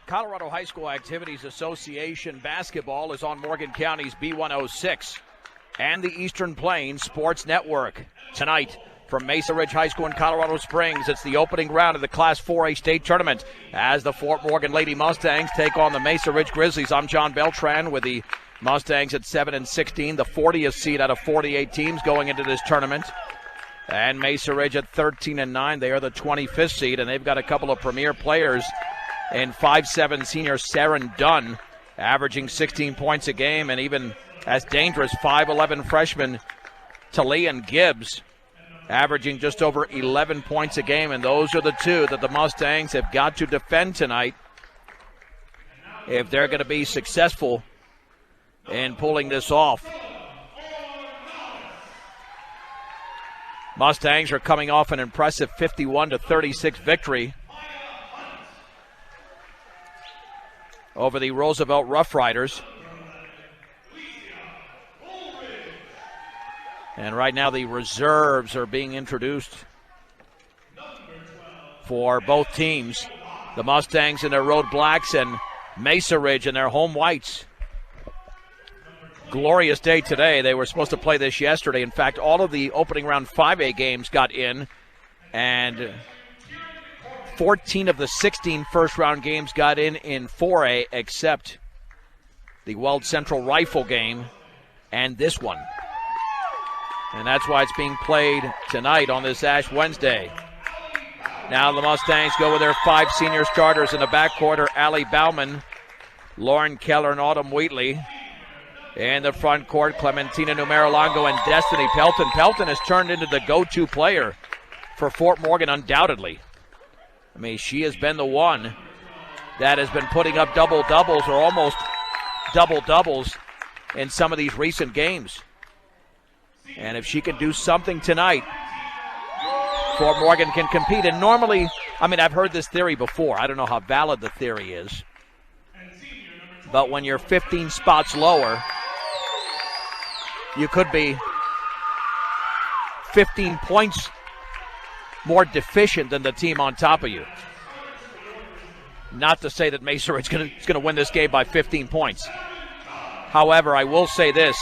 Colorado High School Activities Association basketball is on Morgan County's B106 and the Eastern Plains Sports Network. Tonight from Mesa Ridge High School in Colorado Springs, it's the opening round of the Class 4A state tournament as the Fort Morgan Lady Mustangs take on the Mesa Ridge Grizzlies. I'm John Beltran with the Mustangs at 7-16, the 40th seed out of 48 teams going into this tournament. And Mesa Ridge at 13-9, they are the 25th seed, and they've got a couple of premier players in 5'7" senior Saren Dunn, averaging 16 points a game, and even as dangerous 5'11" freshman Talian Gibbs, averaging just over 11 points a game. And those are the two that the Mustangs have got to defend tonight if they're going to be successful in pulling this off. Mustangs are coming off an impressive 51-36 victory over the Roosevelt Rough Riders. And right now the reserves are being introduced for both teams. The Mustangs in their road blacks and Mesa Ridge in their home whites. Glorious day today. They were supposed to play this yesterday. In fact, all of the opening round 5A games got in, and 14 of the 16 first-round games got in 4A, except the Weld Central Rifle game and this one. And that's why it's being played tonight on this Ash Wednesday. Now the Mustangs go with their 5 senior starters in the backcourt: Allie Bauman, Lauren Keller, and Autumn Wheatley. In the front court, Clementina Numerolongo and Destiny Pelton. Pelton has turned into the go-to player for Fort Morgan, undoubtedly. I mean, she has been the one that has been putting up double-doubles or almost double-doubles in some of these recent games. And if she can do something tonight, Fort Morgan can compete. And normally, I mean, I've heard this theory before. I don't know how valid the theory is. But when you're 15 spots lower, you could be 15 points more deficient than the team on top of you. Not to say that Mesa Ridge is going to win this game by 15 points. However, I will say this,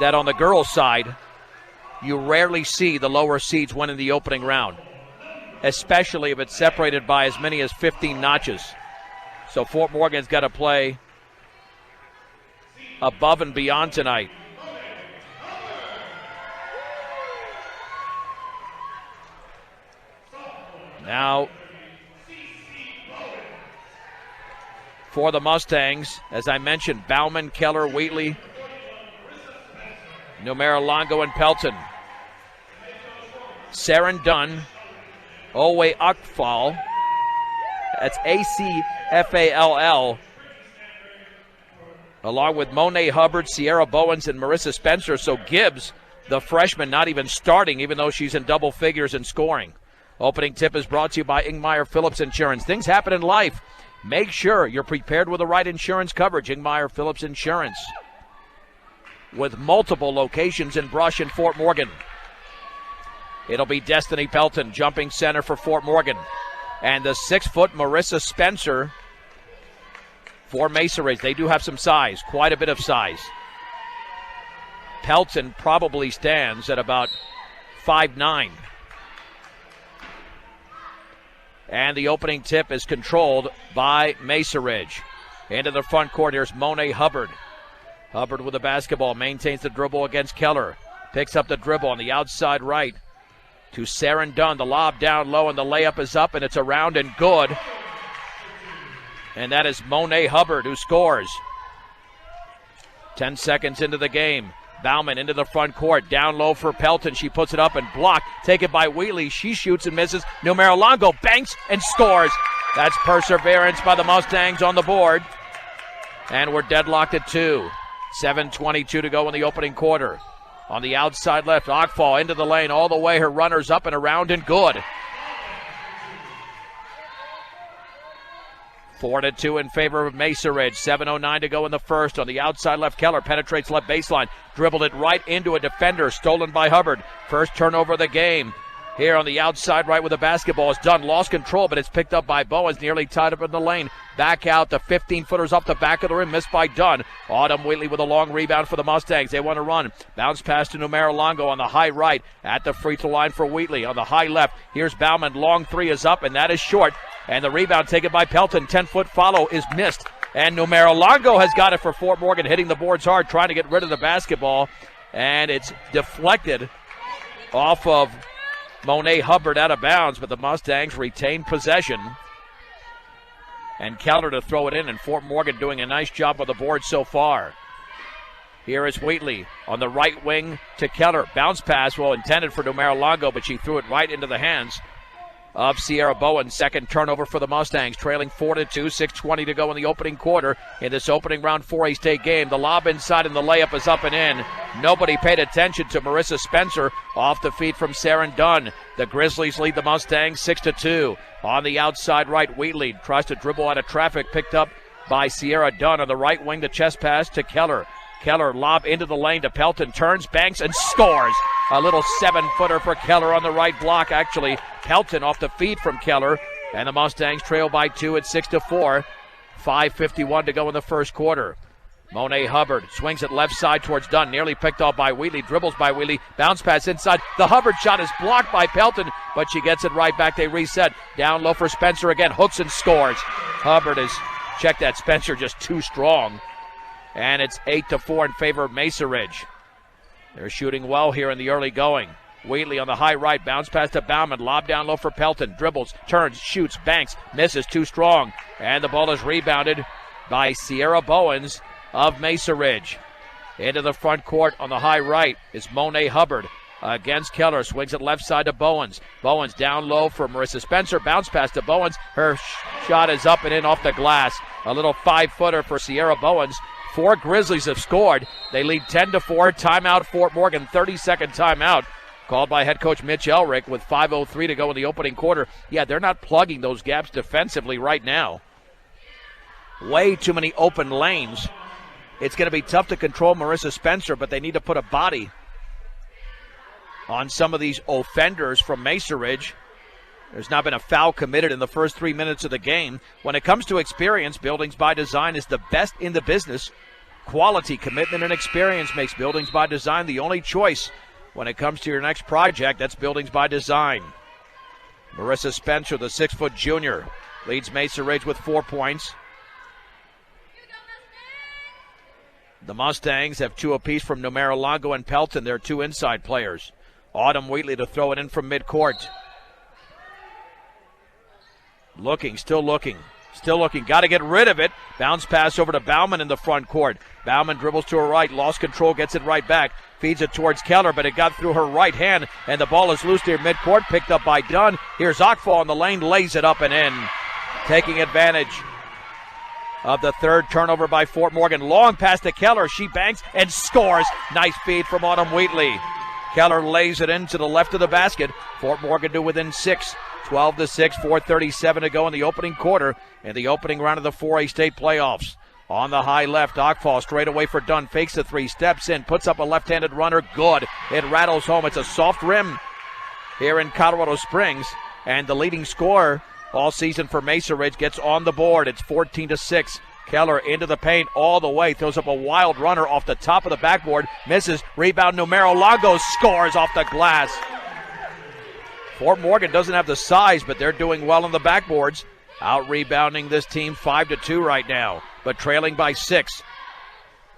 that on the girls' side, you rarely see the lower seeds winning the opening round, especially if it's separated by as many as 15 notches. So Fort Morgan's got to play above and beyond tonight. Now, for the Mustangs, as I mentioned, Bauman, Keller, Wheatley, Numerolongo, and Pelton. Saren Dunn, Owe Akfal, that's Acfall, along with Monet Hubbard, Sierra Bowens, and Marissa Spencer. So Gibbs, the freshman, not even starting, even though she's in double figures in scoring. Opening tip is brought to you by Ingmeyer Phillips Insurance. Things happen in life. Make sure you're prepared with the right insurance coverage. Ingmeyer Phillips Insurance, with multiple locations in Brush and Fort Morgan. It'll be Destiny Pelton, jumping center for Fort Morgan. And the 6-foot Marissa Spencer for Mesa Ridge. They do have some size, quite a bit of size. Pelton probably stands at about 5'9". And the opening tip is controlled by Mesa Ridge. Into the front court, here's Monet Hubbard. Hubbard with the basketball, maintains the dribble against Keller. Picks up the dribble on the outside right to Saren Dunn. The lob down low, and the layup is up, and it's around and good. And that is Monet Hubbard who scores. 10 seconds into the game. Bauman into the front court, down low for Pelton. She puts it up and blocked. Taken by Wheatley. She shoots and misses. Numerolongo banks and scores. That's perseverance by the Mustangs on the board. And we're deadlocked at 2. 7:22 to go in the opening quarter. On the outside left, Akfall into the lane all the way. Her runner's up and around and good. 4-2 in favor of Mesa Ridge. 7:09 to go in the first. On the outside left, Keller penetrates left baseline. Dribbled it right into a defender. Stolen by Hubbard. First turnover of the game. here on the outside right with the basketball is Dunn. Lost control, but it's picked up by Bowens, nearly tied up in the lane. Back out, the 15-footers off the back of the rim, missed by Dunn. Autumn Wheatley with a long rebound for the Mustangs. They want to run. Bounce pass to Numero Longo on the high right at the free throw line for Wheatley. On the high left, here's Bauman. Long three is up, and that is short. And the rebound taken by Pelton. 10-foot follow is missed. And Numero Longo has got it for Fort Morgan, hitting the boards hard, trying to get rid of the basketball. And it's deflected off of Monet Hubbard out of bounds, but the Mustangs retain possession. And Keller to throw it in, and Fort Morgan doing a nice job on the board so far. Here is Wheatley on the right wing to Keller. Bounce pass, well intended for Numero Longo, but she threw it right into the hands of Sierra Bowen. Second turnover for the Mustangs, trailing 4-2, 6:20 to go in the opening quarter in this opening round 4A state game. The lob inside and the layup is up and in. Nobody paid attention to Marissa Spencer off the feet from Saren Dunn. The Grizzlies lead the Mustangs 6-2. On the outside right, Wheatley tries to dribble out of traffic, picked up by Sierra Dunn on the right wing. The chest pass to Keller. Keller lob into the lane to Pelton, turns, banks, and scores. A little 7-footer for Keller on the right block. Actually, Pelton off the feed from Keller. And the Mustangs trail by 2 at 6-4. 5:51 to go in the first quarter. Monet Hubbard swings it left side towards Dunn. Nearly picked off by Wheatley. Dribbles by Wheatley. Bounce pass inside. The Hubbard shot is blocked by Pelton, but she gets it right back. They reset. Down low for Spencer again. Hooks and scores. Hubbard is, check that, Spencer just too strong. And it's 8-4 in favor of Mesa Ridge. They're shooting well here in the early going. Wheatley on the high right, bounce pass to Bauman, lob down low for Pelton, dribbles, turns, shoots, banks, misses, too strong. And the ball is rebounded by Sierra Bowens of Mesa Ridge. Into the front court on the high right is Monet Hubbard against Keller, swings it left side to Bowens. Bowens down low for Marissa Spencer, bounce pass to Bowens. Her shot is up and in off the glass. A little 5-footer for Sierra Bowens. 4 Grizzlies have scored. They lead 10-4. Timeout, Fort Morgan, 30-second timeout. Called by head coach Mitch Elrick with 5:03 to go in the opening quarter. Yeah, they're not plugging those gaps defensively right now. Way too many open lanes. It's going to be tough to control Marissa Spencer, but they need to put a body on some of these offenders from Mesa Ridge. There's not been a foul committed in the first 3 minutes of the game. When it comes to experience, Buildings by Design is the best in the business. Quality, commitment, and experience makes Buildings by Design the only choice when it comes to your next project. That's Buildings by Design. Marissa Spencer, the 6-foot junior, leads Mesa Ridge with 4 points. The Mustangs have 2 apiece from Numero Longo and Pelton. They're 2 inside players. Autumn Wheatley to throw it in from midcourt. Looking, still looking. Got to get rid of it. Bounce pass over to Bauman in the front court. Bauman dribbles to her right, lost control, gets it right back. Feeds it towards Keller, but it got through her right hand, and the ball is loose near midcourt, picked up by Dunn. Here's Ockfall in the lane, lays it up and in. Taking advantage of the third turnover by Fort Morgan. Long pass to Keller. She banks and scores. Nice feed from Autumn Wheatley. Keller lays it into the left of the basket. Fort Morgan to within 6. 12-6, 4:37 to go in the opening quarter in the opening round of the 4A state playoffs. On the high left, Ockfall straight away for Dunn. Fakes the 3, steps in, puts up a left-handed runner. Good. It rattles home. It's a soft rim here in Colorado Springs. And the leading scorer all season for Mesa Ridge gets on the board. It's 14-6. Keller into the paint all the way. Throws up a wild runner off the top of the backboard. Misses. Rebound, Numero Longo scores off the glass. Fort Morgan doesn't have the size, but they're doing well on the backboards. Out-rebounding this team 5-2 right now, but trailing by 6.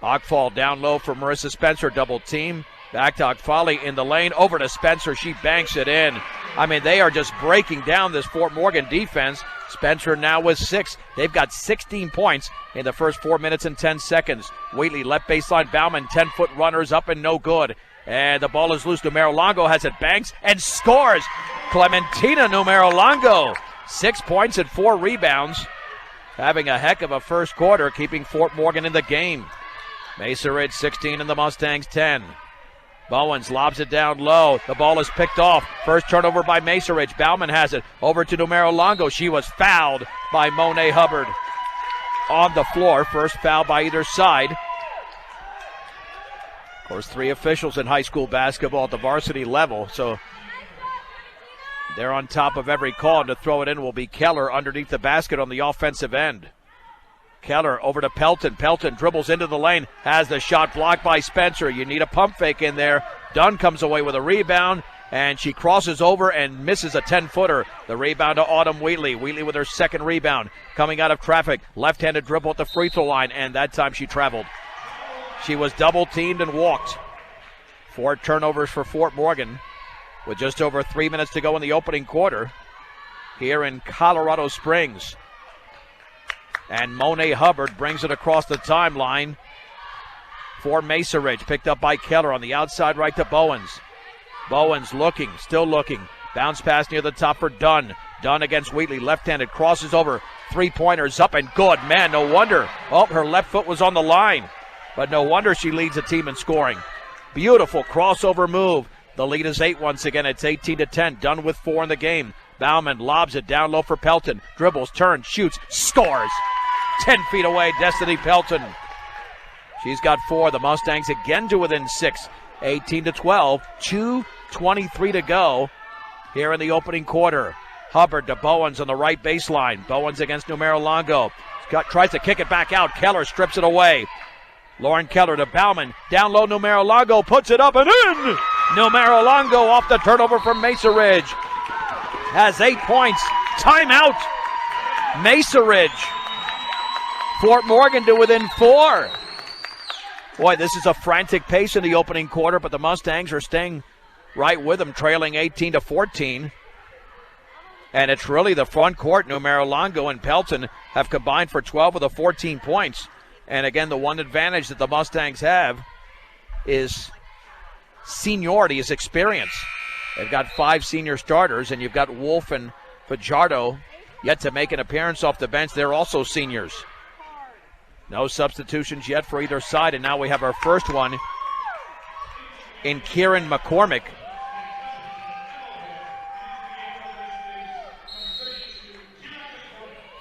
Ockfall down low for Marissa Spencer. Double team. Back to Ockfali in the lane. Over to Spencer. She banks it in. I mean, they are just breaking down this Fort Morgan defense. Spencer now with 6. They've got 16 points in the first 4 minutes and 10 seconds. Wheatley left baseline. Bauman 10-foot runners up and no good. And the ball is loose. Numero Longo has it, banks, and scores. Clementina Numero Longo, 6 points and 4 rebounds. Having a heck of a first quarter, keeping Fort Morgan in the game. Mesa Ridge 16 and the Mustangs 10. Bowens lobs it down low. The ball is picked off. First turnover by Mesa Ridge. Bauman has it over to Numero Longo. She was fouled by Monet Hubbard on the floor. First foul by either side. Of course, 3 officials in high school basketball at the varsity level, so They're on top of every call, and to throw it in will be Keller underneath the basket on the offensive end. Keller over to Pelton. Pelton dribbles into the lane, has the shot blocked by Spencer. You need a pump fake in there. Dunn comes away with a rebound, and she crosses over and misses a 10-footer. The rebound to Autumn Wheatley. Wheatley with her second rebound. Coming out of traffic. Left-handed dribble at the free throw line, and that time she traveled. She was double-teamed and walked. 4 turnovers for Fort Morgan with just over 3 minutes to go in the opening quarter here in Colorado Springs. And Monet Hubbard brings it across the timeline for Mesa Ridge. Picked up by Keller on the outside right to Bowens. Bowens looking, still looking. Bounce pass near the top for Dunn. Dunn against Wheatley, left-handed, crosses over. Three-pointers up and good. Man, no wonder. Oh, her left foot was on the line. But no wonder she leads the team in scoring. Beautiful crossover move. The lead is 8 once again. It's 18-10. Dunn with 4 in the game. Bauman lobs it down low for Pelton. Dribbles, turns, shoots, scores. 10 feet away, Destiny Pelton. She's got 4. The Mustangs again to within 6. 18-12. 2:23 to go here in the opening quarter. Hubbard to Bowens on the right baseline. Bowens against Numero Longo. Tries to kick it back out. Keller strips it away. Lauren Keller to Bauman. Down low, Numero Longo puts it up and in. Numero Longo off the turnover from Mesa Ridge. Has 8 points. Timeout. Mesa Ridge. Fort Morgan to within 4. Boy, this is a frantic pace in the opening quarter, but the Mustangs are staying right with them, trailing 18-14. And it's really the front court. Numero Longo and Pelton have combined for 12 of the 14 points. And again, the one advantage that the Mustangs have is seniority, is experience. They've got 5 senior starters, and you've got Wolf and Fajardo yet to make an appearance off the bench. They're also seniors. No substitutions yet for either side, and now we have our first one in Kieran McCormick.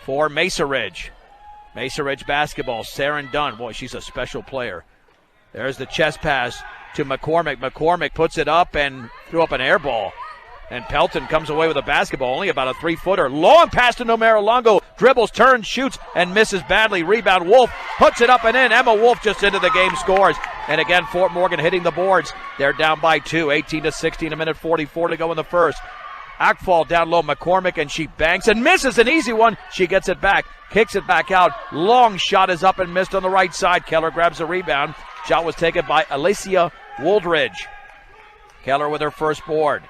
For Mesa Ridge. Mesa Ridge basketball, Saren Dunn. Boy, she's a special player. There's the chest pass to McCormick. McCormick puts it up and threw up an air ball. And Pelton comes away with a basketball, only about a 3-footer. Long pass to Numero Longo. Dribbles, turns, shoots, and misses badly. Rebound, Wolf puts it up and in. Emma Wolf just into the game, scores. And again, Fort Morgan hitting the boards. They're down by 2, 18-16, a minute 44 to go in the first. Akfall down low, McCormick, and she banks and misses an easy one. She gets it back, kicks it back out. Long shot is up and missed on the right side. Keller grabs the rebound. Shot was taken by Alicia Woldridge. Keller with her first board.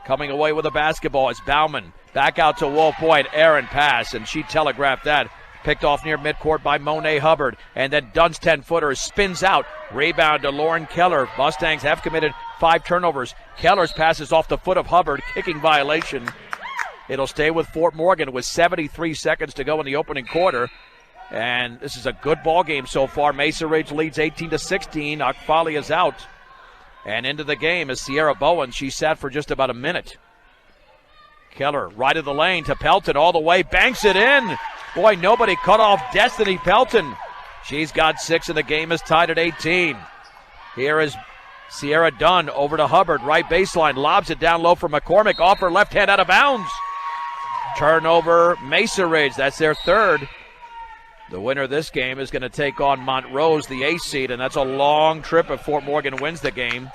Coming away with a basketball is Bauman. Back out to Wolf. Boy, an errant pass, and she telegraphed that. Picked off near midcourt by Monet Hubbard. And then Dunn's 10-footer spins out. Rebound to Lauren Keller. Mustangs have committed 5 turnovers. Keller's pass is off the foot of Hubbard. Kicking violation. It'll stay with Fort Morgan with 73 seconds to go in the opening quarter. And this is a good ball game so far. Mesa Ridge leads 18-16. Akfali is out. And into the game is Sierra Bowen. She sat for just about a minute. Keller right of the lane to Pelton all the way. Banks it in. Boy, nobody cut off Destiny Pelton. She's got 6 and the game is tied at 18. Here is Sierra Dunn over to Hubbard. Right baseline. Lobs it down low for McCormick. Off her left hand out of bounds. Turnover Mesa Ridge. That's their third. The winner of this game is going to take on Montrose, the 8th seed, and that's a long trip if Fort Morgan wins the game.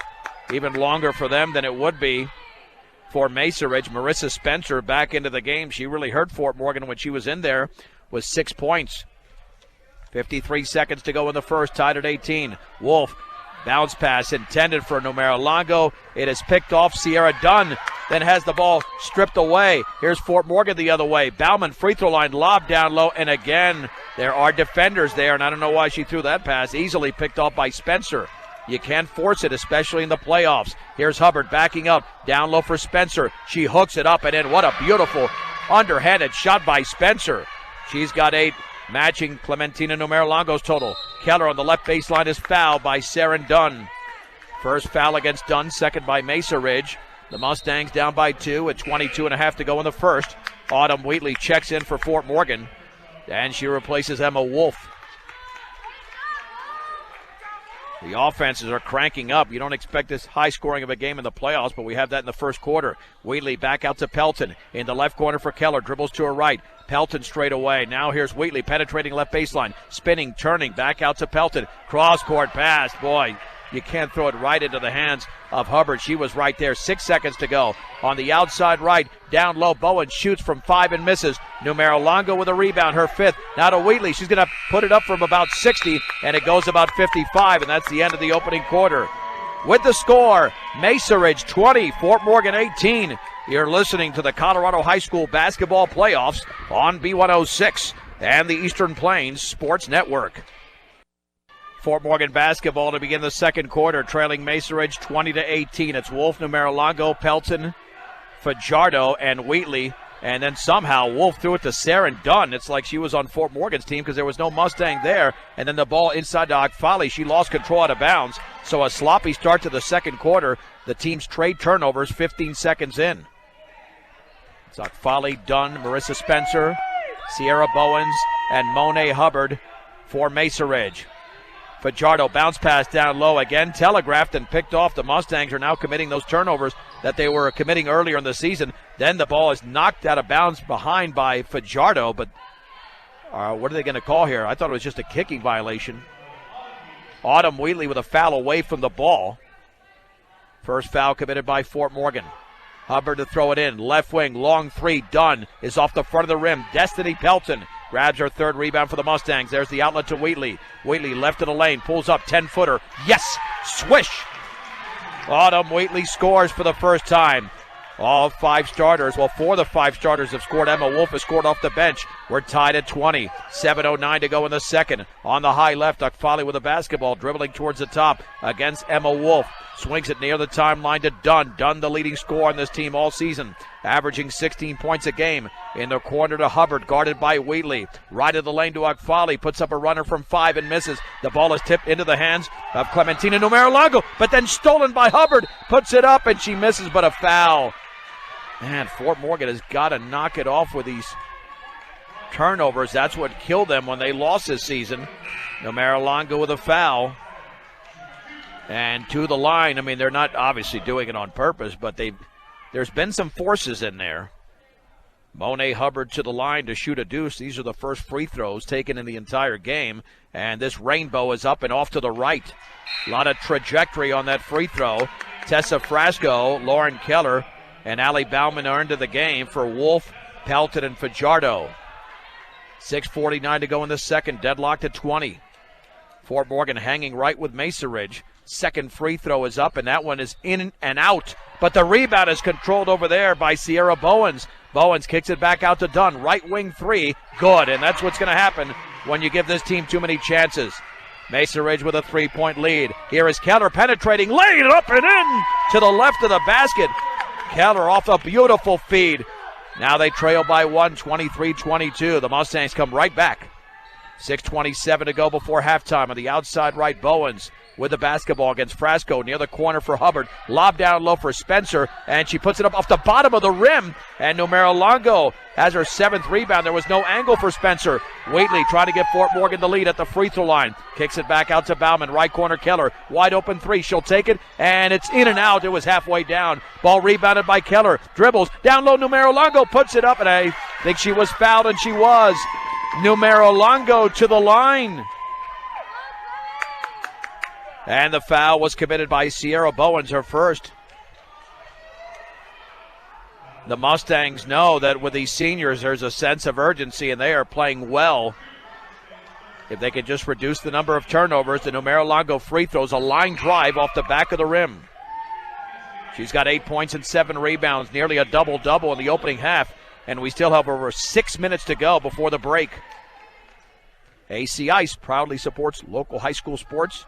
Even longer for them than it would be for Mesa Ridge. Marissa Spencer back into the game. She really hurt Fort Morgan when she was in there with 6 points. 53 seconds to go in the first, tied at 18. Wolf, bounce pass intended for Numero Longo. It is picked off. Sierra Dunn then has the ball stripped away. Here's Fort Morgan the other way. Bauman, free throw line, lob down low, and again, there are defenders there, and I don't know why she threw that pass. Easily picked off by Spencer. You can't force it, especially in the playoffs. Here's Hubbard backing up, down low for Spencer. She hooks it up and in. What a beautiful underhanded shot by Spencer. She's got 8, matching Clementina Numero Longo's total. Keller on the left baseline is fouled by Saren Dunn. First foul against Dunn, second by Mesa Ridge. The Mustangs down by 2 at 22.5 to go in the first. Autumn Wheatley checks in for Fort Morgan, and she replaces Emma Wolf. The offenses are cranking up. You don't expect this high scoring of a game in the playoffs, but we have that in the first quarter. Wheatley back out to Pelton in the left corner for Keller. Dribbles to her right. Pelton straight away. Now here's Wheatley penetrating left baseline. Spinning, turning, back out to Pelton. Cross-court pass. Boy, you can't throw it right into the hands of Hubbard. She was right there. 6 seconds to go. On the outside right, down low, Bowen shoots from 5 and misses. Numero Longo with a rebound, her 5th. Now to Wheatley. She's going to put it up from about 60, and it goes about 55, and that's the end of the opening quarter. With the score, Mesa Ridge 20, Fort Morgan 18. You're listening to the Colorado High School Basketball Playoffs on B106 and the Eastern Plains Sports Network. Fort Morgan basketball to begin the second quarter, trailing Mesa Ridge 20-18. It's Wolf, Numero Longo, Pelton, Fajardo, and Wheatley. And then somehow Wolf threw it to Saren Dunn. It's like she was on Fort Morgan's team because there was no Mustang there. And then the ball inside to Akfali. She lost control out of bounds. So a sloppy start to the second quarter. The team's trade turnovers 15 seconds in. It's Akfali, Dunn, Marissa Spencer, Sierra Bowens, and Monet Hubbard for Mesa Ridge. Fajardo bounce pass down low again, telegraphed and picked off. The Mustangs are now committing those turnovers that they were committing earlier in the season. Then the ball is knocked out of bounds behind by Fajardo, but what are they going to call here? I thought it was just a kicking violation. Autumn Wheatley with a foul away from the ball. First foul committed by Fort Morgan. Hubbard to throw it in. Left wing, long three. Dunn is off the front of the rim. Destiny Pelton grabs her third rebound for the Mustangs. There's the outlet to Wheatley. Wheatley left of the lane, pulls up, 10-footer. Yes! Swish! Autumn Wheatley scores for the first time. All 5 starters, well, 4 of the 5 starters have scored. Emma Wolf has scored off the bench. We're tied at 20. 7:09 to go in the second. On the high left, Akfali with a basketball, dribbling towards the top against Emma Wolf. Swings it near the timeline to Dunn. Dunn, the leading scorer on this team all season, averaging 16 points a game. In the corner to Hubbard, guarded by Wheatley. Right of the lane to Akfali, puts up a runner from 5 and misses. The ball is tipped into the hands of Clementina Numero Longo, but then stolen by Hubbard. Puts it up and she misses, but a foul. Man, Fort Morgan has got to knock it off with these turnovers. That's what killed them when they lost this season. Numero Longo with a foul. And to the line, I mean, they're not obviously doing it on purpose, but there's been some forces in there. Monet Hubbard to the line to shoot a deuce. These are the first free throws taken in the entire game. And this rainbow is up and off to the right. A lot of trajectory on that free throw. Tessa Frasco, Lauren Keller, and Allie Bauman are into the game for Wolf, Pelton, and Fajardo. 6:49 to go in the second. Deadlocked at 20. Fort Morgan hanging right with Mesa Ridge. Second free throw is up, and that one is in and out. But the rebound is controlled over there by Sierra Bowens. Bowens kicks it back out to Dunn. Right wing three. Good, and that's what's going to happen when you give this team too many chances. Mesa Ridge with a 3-point lead. Here is Keller penetrating, laying it up and in to the left of the basket. Keller off a beautiful feed. Now they trail by 1, 23-22. The Mustangs come right back. 6:27 to go before halftime. On the outside right, Bowens with the basketball against Frasco near the corner for Hubbard. Lob down low for Spencer, and she puts it up off the bottom of the rim. And Numero Longo has her 7th rebound. There was no angle for Spencer. Wheatley trying to get Fort Morgan the lead at the free throw line. Kicks it back out to Bauman. Right corner Keller. Wide open three. She'll take it, and it's in and out. It was halfway down. Ball rebounded by Keller. Dribbles. Down low, Numero Longo puts it up, and I think she was fouled, and she was. Numero Longo to the line. And the foul was committed by Sierra Bowens, her first. The Mustangs know that with these seniors, there's a sense of urgency, and they are playing well. If they can just reduce the number of turnovers, the Numero Longo free throws, a line drive off the back of the rim. She's got 8 points and 7 rebounds, nearly a double-double in the opening half, and we still have over 6 minutes to go before the break. AC Ice proudly supports local high school sports,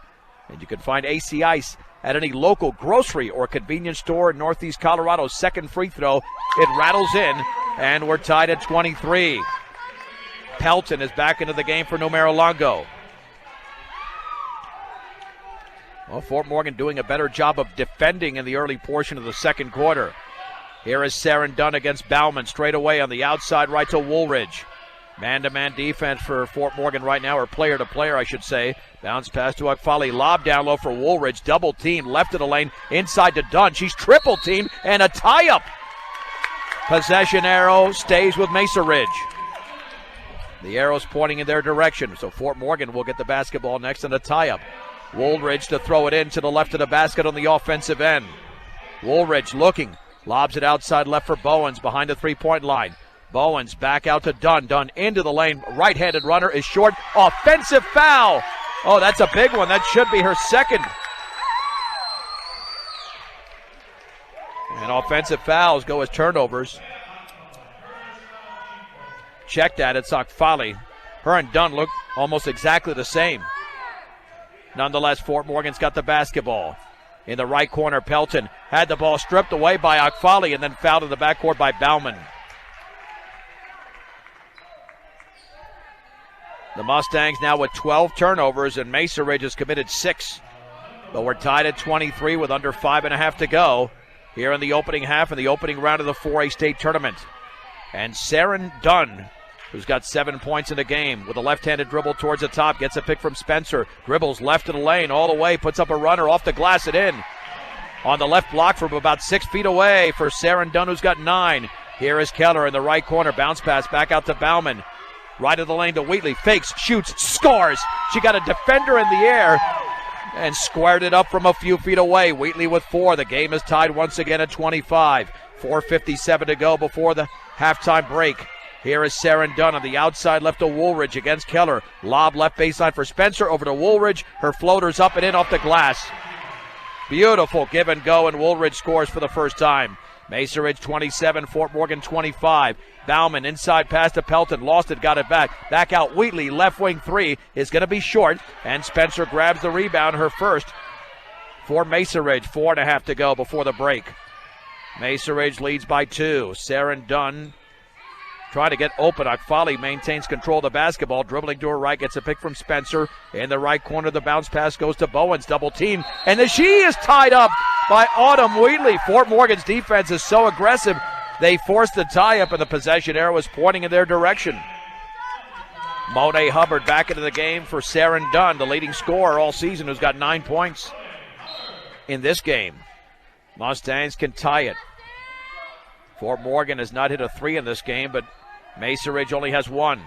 and you can find AC Ice at any local grocery or convenience store in Northeast Colorado. Second free throw, it rattles in, and we're tied at 23. Pelton is back into the game for Numero Longo. Well, Fort Morgan doing a better job of defending in the early portion of the second quarter. Here is Saren Dunn against Bauman, straight away on the outside right to Woolridge. Man-to-man defense for Fort Morgan right now, or player-to-player, I should say. Bounce pass to Akfali. Lob down low for Woolridge. Double team, left of the lane, inside to Dunn. She's triple teamed, and a tie-up. Possession arrow stays with Mesa Ridge. The arrow's pointing in their direction, so Fort Morgan will get the basketball next and a tie-up. Woolridge to throw it in to the left of the basket on the offensive end. Woolridge looking, lobs it outside left for Bowens behind the three-point line. Bowens back out to Dunn. Dunn into the lane. Right-handed runner is short. Offensive foul. Oh, that's a big one. That should be her second. And offensive fouls go as turnovers. Check that. It's Akfali. Her and Dunn look almost exactly the same. Nonetheless, Fort Morgan's got the basketball. In the right corner, Pelton had the ball stripped away by Akfali and then fouled in the backcourt by Bauman. The Mustangs now with 12 turnovers, and Mesa Ridge has committed 6. But we're tied at 23 with under 5.5 to go here in the opening half and the opening round of the 4A state tournament. And Saren Dunn, who's got 7 points in the game, with a left-handed dribble towards the top, gets a pick from Spencer, dribbles left of the lane all the way, puts up a runner off the glass and in. On the left block from about 6 feet away for Saren Dunn, who's got 9. Here is Keller in the right corner, bounce pass back out to Bauman. Right of the lane to Wheatley, fakes, shoots, scores. She got a defender in the air and squared it up from a few feet away. Wheatley with 4. The game is tied once again at 25. 4:57 to go before the halftime break. Here is Saren Dunn on the outside left to Woolridge against Keller. Lob left baseline for Spencer, over to Woolridge. Her floater's up and in off the glass. Beautiful give and go, and Woolridge scores for the first time. Mesa Ridge 27, Fort Morgan 25. Bauman inside pass to Pelton, lost it, got it back. Back out Wheatley, left wing 3 is going to be short, and Spencer grabs the rebound, her first for Mesa Ridge. 4.5 to go before the break. Mesa Ridge leads by 2. Saren Dunn trying to get open. Akfali maintains control of the basketball, dribbling to her right, gets a pick from Spencer. In the right corner, the bounce pass goes to Bowens, double team, and then she is tied up by Autumn Wheatley. Fort Morgan's defense is so aggressive, they forced the tie-up, and the possession arrow is pointing in their direction. Monet Hubbard back into the game for Saren Dunn, the leading scorer all season, who's got 9 points in this game. Mustangs can tie it. Fort Morgan has not hit a 3 in this game, but Mesa Ridge only has 1.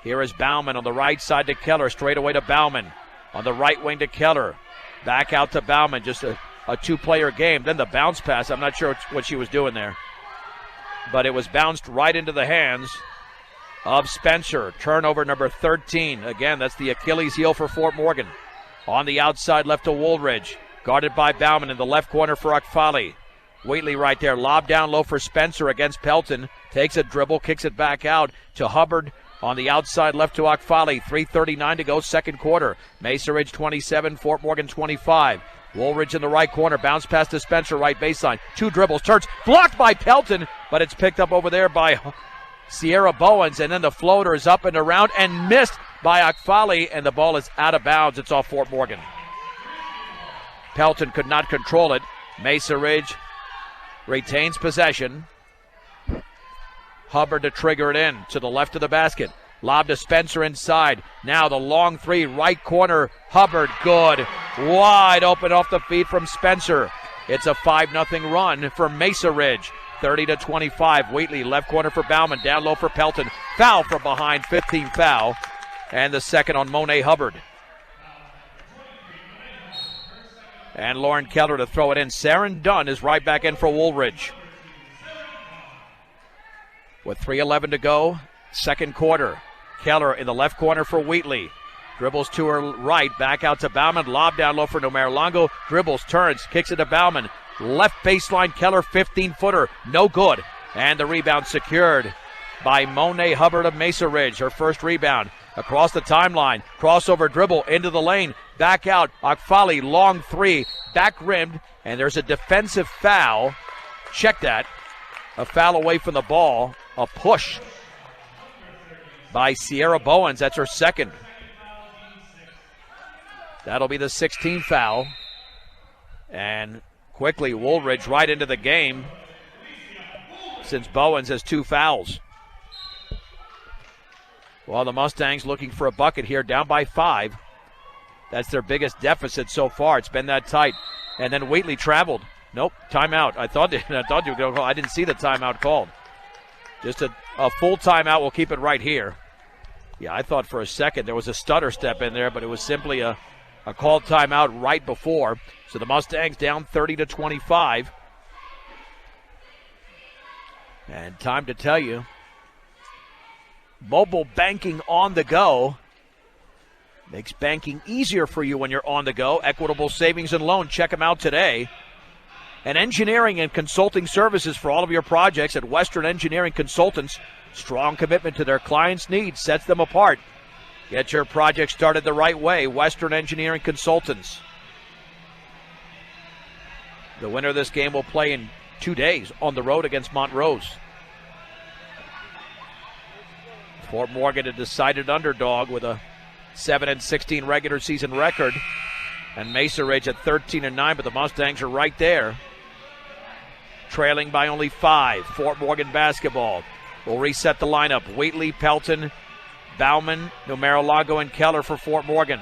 Here is Bauman on the right side to Keller, straight away to Bauman. On the right wing to Keller. Back out to Bauman, just a 2-player game. Then the bounce pass, I'm not sure what she was doing there. But it was bounced right into the hands of Spencer. Turnover number 13. Again, that's the Achilles heel for Fort Morgan. On the outside left to Woolridge. Guarded by Bauman in the left corner for Akfali. Wheatley right there, lob down low for Spencer against Pelton. Takes a dribble, kicks it back out to Hubbard on the outside left to Akfali. 3:39 to go, second quarter. Mesa Ridge 27, Fort Morgan 25. Woolridge in the right corner, bounce pass to Spencer, right baseline. 2 dribbles, turns, blocked by Pelton, but it's picked up over there by Sierra Bowens, and then the floater is up and around and missed by Akfali, and the ball is out of bounds. It's off Fort Morgan. Pelton could not control it. Mesa Ridge retains possession. Hubbard to trigger it in to the left of the basket. Lob to Spencer inside. Now the long 3, right corner. Hubbard, good. Wide open off the feet from Spencer. It's a 5-0 run for Mesa Ridge. 30-25. Wheatley, left corner for Bauman. Down low for Pelton. Foul from behind, 15th foul. And the second on Monet Hubbard. And Lauren Keller to throw it in. Saren Dunn is right back in for Woolridge. With 3:11 to go, second quarter. Keller in the left corner for Wheatley. Dribbles to her right, back out to Bauman. Lob down low for Nomer Longo. Dribbles, turns, kicks it to Bauman. Left baseline, Keller, 15-footer. No good. And the rebound secured by Monet Hubbard of Mesa Ridge. Her first rebound. Across the timeline, crossover dribble into the lane, back out, Akfali, long 3, back rimmed, and there's a defensive foul. Check that. A foul away from the ball, a push by Sierra Bowens. That's her second. That'll be the 16th foul. And quickly, Woolridge right into the game since Bowens has 2 fouls. Well, the Mustangs looking for a bucket here, down by 5. That's their biggest deficit so far. It's been that tight. And then Wheatley traveled. Nope, timeout. I thought you were going to call. I didn't see the timeout called. Just a full timeout. We'll keep it right here. Yeah, I thought for a second there was a stutter step in there, but it was simply a called timeout right before. So the Mustangs down 30-25. And time to tell you, mobile banking on the go makes banking easier for you when you're on the go. Equitable Savings and Loan. Check them out today. And engineering and consulting services for all of your projects at Western Engineering Consultants. Strong commitment to their clients' needs sets them apart. Get your project started the right way. Western Engineering Consultants. The winner of this game will play in 2 days on the road against Montrose. Fort Morgan, a decided underdog with a 7-16 regular season record. And Mesa Ridge at 13-9, but the Mustangs are right there. Trailing by only 5. Fort Morgan basketball. We'll reset the lineup. Wheatley, Pelton, Bauman, Numero Lago, and Keller for Fort Morgan.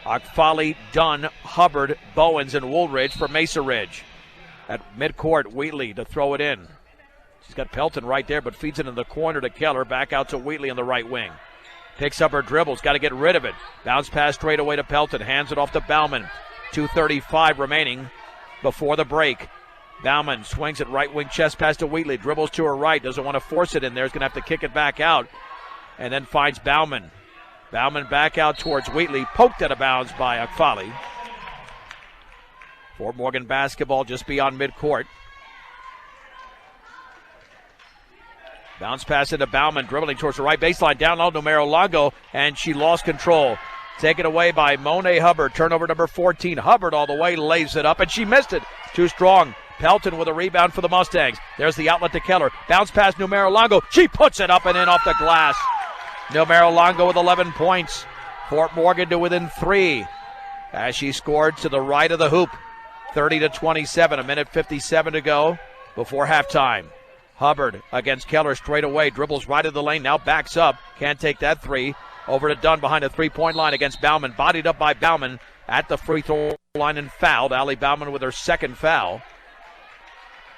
Akfali, Dunn, Hubbard, Bowens, and Woolridge for Mesa Ridge. At midcourt, Wheatley to throw it in. She's got Pelton right there, but feeds it in the corner to Keller. Back out to Wheatley on the right wing. Picks up her dribbles, got to get rid of it. Bounce pass straight away to Pelton. Hands it off to Bauman. 2:35 remaining before the break. Bauman swings it right wing chest pass to Wheatley. Dribbles to her right. Doesn't want to force it in there. He's going to have to kick it back out. And then finds Bauman. Bauman back out towards Wheatley. Poked out of bounds by Akfali. Fort Morgan basketball just beyond midcourt. Bounce pass into Bauman, dribbling towards the right baseline. Down low, Numero Lago, and she lost control. Taken away by Monet Hubbard. Turnover number 14. Hubbard all the way, lays it up, and she missed it. Too strong. Pelton with a rebound for the Mustangs. There's the outlet to Keller. Bounce pass, Numero Lago. She puts it up and in off the glass. Numero Lago with 11 points. Fort Morgan to within 3 as she scored to the right of the hoop. 30-27, a minute 57 to go before halftime. Hubbard against Keller straight away. Dribbles right of the lane, now backs up. Can't take that 3. Over to Dunn behind the three-point line against Bauman. Bodied up by Bauman at the free throw line and fouled. Allie Bauman with her second foul.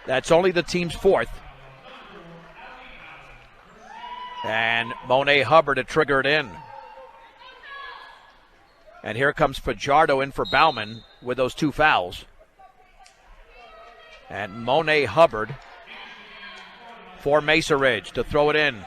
That's only the team's 4th. And Monet Hubbard to trigger it in. And here comes Fajardo in for Bauman with those 2 fouls. And Monet Hubbard for Mesa Ridge to throw it in.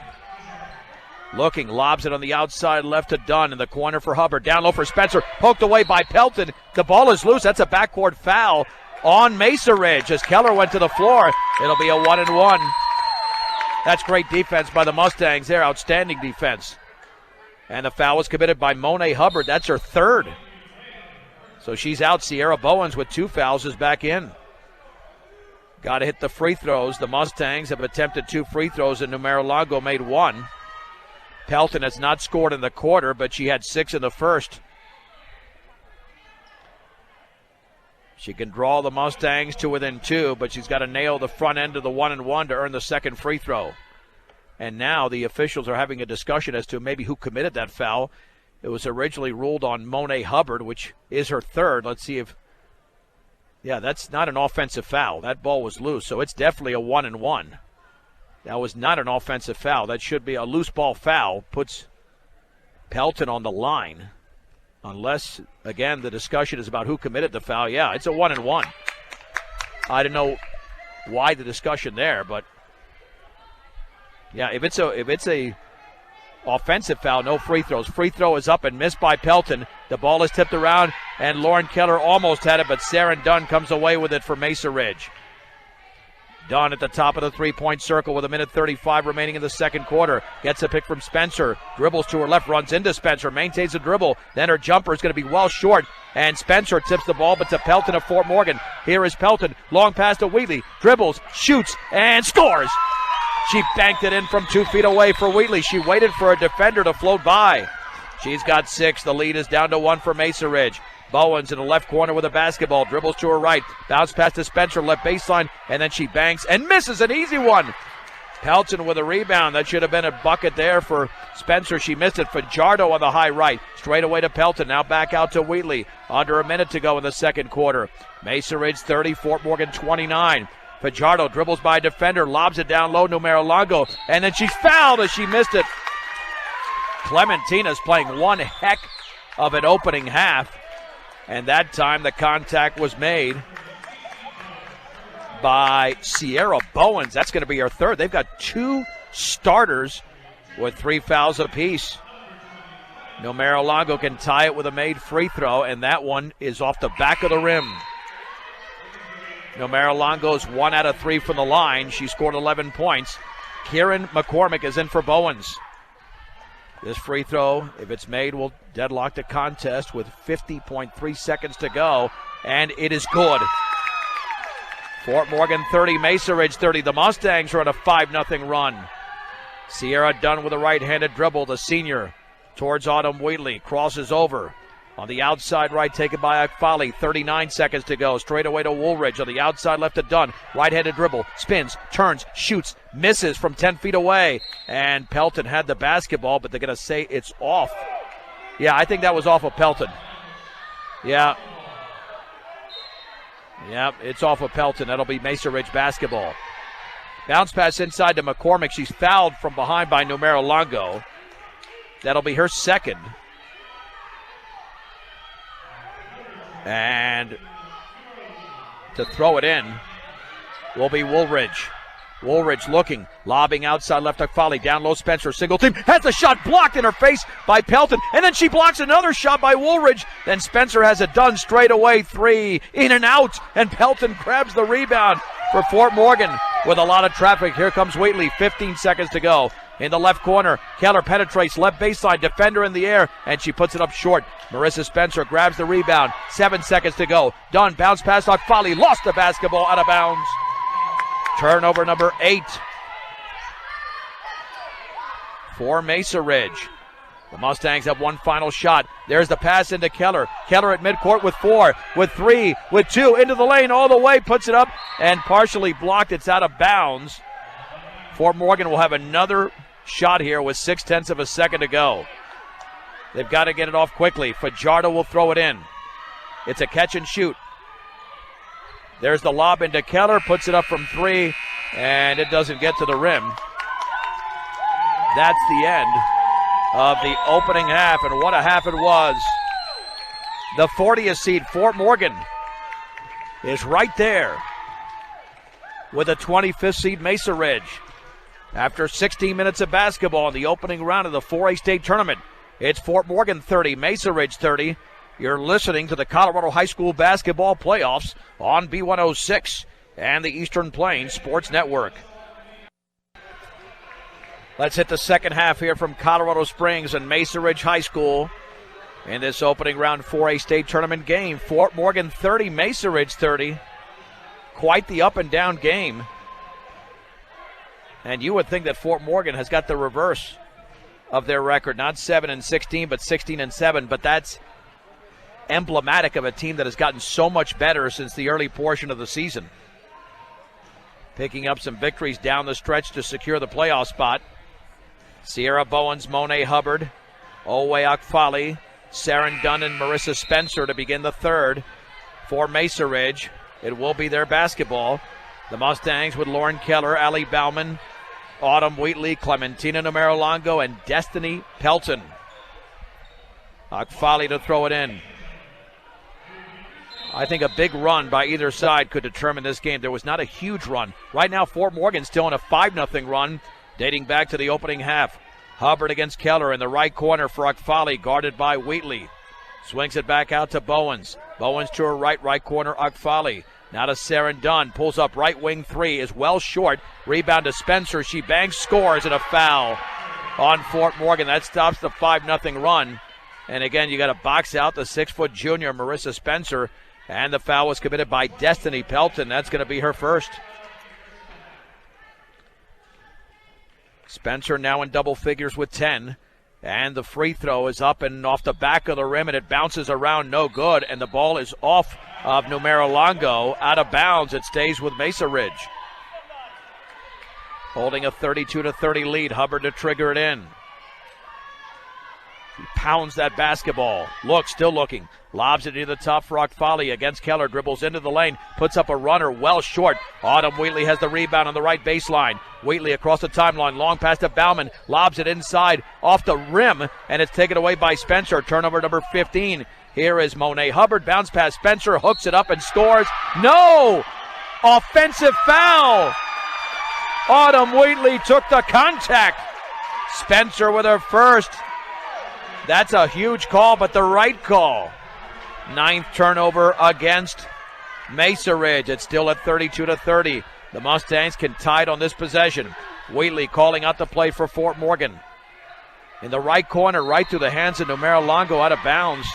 Looking, lobs it on the outside left to Dunn in the corner for Hubbard. Down low for Spencer, poked away by Pelton. The ball is loose. That's a backcourt foul on Mesa Ridge as Keller went to the floor. It'll be a 1-and-1. That's great defense by the Mustangs there. Outstanding defense. And the foul was committed by Monet Hubbard. That's her 3rd. So she's out. Sierra Bowens with 2 fouls is back in. Got to hit the free throws. The Mustangs have attempted 2 free throws, and Numero Lago made 1. Pelton has not scored in the quarter, but she had 6 in the first. She can draw the Mustangs to within 2, but she's got to nail the front end of the 1-and-1 to earn the second free throw. And now the officials are having a discussion as to maybe who committed that foul. It was originally ruled on Monet Hubbard, which is her 3rd. Let's see if... Yeah, that's not an offensive foul. That ball was loose, so it's definitely a 1-and-1. That was not an offensive foul. That should be a loose ball foul. Puts Pelton on the line. Unless, again, the discussion is about who committed the foul. Yeah, it's a 1-and-1. I don't know why the discussion there, but yeah, if it's a offensive foul, no free throws. Free throw is up and missed by Pelton. The ball is tipped around, and Lauren Keller almost had it, but Saren Dunn comes away with it for Mesa Ridge. Dunn at the top of the three-point circle with a minute 35 remaining in the second quarter. Gets a pick from Spencer. Dribbles to her left, runs into Spencer, maintains the dribble. Then her jumper is going to be well short, and Spencer tips the ball, but to Pelton of Fort Morgan. Here is Pelton. Long pass to Wheatley. Dribbles, shoots, and scores. She banked it in from 2 feet away for Wheatley. She waited for a defender to float by. She's got 6. The lead is down to 1 for Mesa Ridge. Bowens in the left corner with a basketball. Dribbles to her right. Bounce pass to Spencer, left baseline, and then she banks and misses an easy one. Pelton with a rebound. That should have been a bucket there for Spencer. She missed it. Fajardo on the high right. Straight away to Pelton. Now back out to Wheatley. Under a minute to go in the second quarter. Mesa Ridge 30, Fort Morgan 29. Fajardo dribbles by a defender, lobs it down low, Numero Longo, and then she's fouled as she missed it. Clementina's playing one heck of an opening half, and that time the contact was made by Sierra Bowens. That's going to be her third. They've got two starters with 3 fouls apiece. Numero Longo can tie it with a made free throw, and that one is off the back of the rim. Numero Longo's 1 out of 3 from the line. She scored 11 points. Kieran McCormick is in for Bowens. This free throw, if it's made, will deadlock the contest with 50.3 seconds to go, and it is good. Fort Morgan 30, Mesa Ridge 30. The Mustangs are on a 5-0 run. Sierra Dunn with a right-handed dribble, the senior, towards Autumn Wheatley. Crosses over. On the outside right, taken by Akfali. 39 seconds to go. Straight away to Woolridge. On the outside left to Dunn. Right-handed dribble. Spins, turns, shoots, misses from 10 feet away. And Pelton had the basketball, but they're going to say it's off. Yeah, I think that was off of Pelton. Yeah, it's off of Pelton. That'll be Mesa Ridge basketball. Bounce pass inside to McCormick. She's fouled from behind by Numero Longo. That'll be her second. And to throw it in will be Woolridge. Woolridge looking, lobbing outside left Akfali, down low Spencer, single team, has a shot blocked in her face by Pelton, and then she blocks another shot by Woolridge. Then Spencer has it done, straight away three, in and out, and Pelton grabs the rebound for Fort Morgan with a lot of traffic. Here comes Wheatley, 15 seconds to go. In the left corner, Keller penetrates, left baseline, defender in the air, and she puts it up short. Marissa Spencer grabs the rebound, 7 seconds to go. Dunn, bounce pass, Akfali lost the basketball out of bounds. Turnover number 8 for Mesa Ridge. The Mustangs have one final shot. There's the pass into Keller. Keller at midcourt with 4, with 3, with 2, into the lane all the way, puts it up, and partially blocked. It's out of bounds. Fort Morgan will have another shot here with 0.6 of a second to go. They've got to get it off quickly. Fajardo will throw it in. It's a catch and shoot. There's the lob into Keller, puts it up from 3, and it doesn't get to the rim. That's the end of the opening half, and what a half it was. The 40th seed, Fort Morgan, is right there with the 25th seed, Mesa Ridge. After 16 minutes of basketball in the opening round of the 4A state tournament, it's Fort Morgan 30, Mesa Ridge 30. You're listening to the Colorado High School Basketball Playoffs on B106 and the Eastern Plains Sports Network. Let's hit the second half here from Colorado Springs and Mesa Ridge High School in this opening round 4A state tournament game. Fort Morgan 30, Mesa Ridge 30. Quite the up and down game. And you would think that Fort Morgan has got the reverse of their record, not 7-16, but 16-7. But that's emblematic of a team that has gotten so much better since the early portion of the season. Picking up some victories down the stretch to secure the playoff spot. Sierra Bowens, Monet Hubbard, Owe Akfali, Saren Dunn, and Marissa Spencer to begin the third for Mesa Ridge. It will be their basketball. The Mustangs with Lauren Keller, Allie Bauman, Autumn Wheatley, Clementina Numero Longo, and Destiny Pelton. Akfali to throw it in. I think a big run by either side could determine this game. There was not a huge run. Right now, Fort Morgan still in a 5-0 run, dating back to the opening half. Hubbard against Keller in the right corner for Akfali, guarded by Wheatley. Swings it back out to Bowens. Bowens to her right corner, Akfali. Now to Saren Dunn, pulls up right wing 3, is well short. Rebound to Spencer, she bangs, scores, and a foul on Fort Morgan. That stops the 5-0 run. And again, you got to box out the 6-foot junior, Marissa Spencer. And the foul was committed by Destiny Pelton. That's going to be her first. Spencer now in double figures with 10. And the free throw is up and off the back of the rim, and it bounces around, no good. And the ball is off of Numero Longo, out of bounds. It stays with Mesa Ridge. holding a 32-30 lead. Hubbard to trigger it in. He pounds that basketball. Still looking. Lobs it into the top for Akfali against Keller. Dribbles into the lane. Puts up a runner well short. Autumn Wheatley has the rebound on the right baseline. Wheatley across the timeline. Long pass to Bauman. Lobs it inside off the rim. And it's taken away by Spencer. Turnover number 15. Here is Monet Hubbard. Bounce pass. Spencer hooks it up and scores. No! Offensive foul! Autumn Wheatley took the contact. Spencer with her first. That's a huge call, but the right call. 9th turnover against Mesa Ridge. It's still at 32-30. The Mustangs can tie it on this possession. Wheatley calling out the play for Fort Morgan. In the right corner, right through the hands of Numera Longo, out of bounds.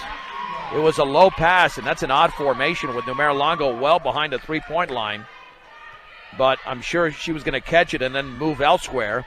It was a low pass, and that's an odd formation with Numera Longo well behind the three-point line. But I'm sure she was going to catch it and then move elsewhere.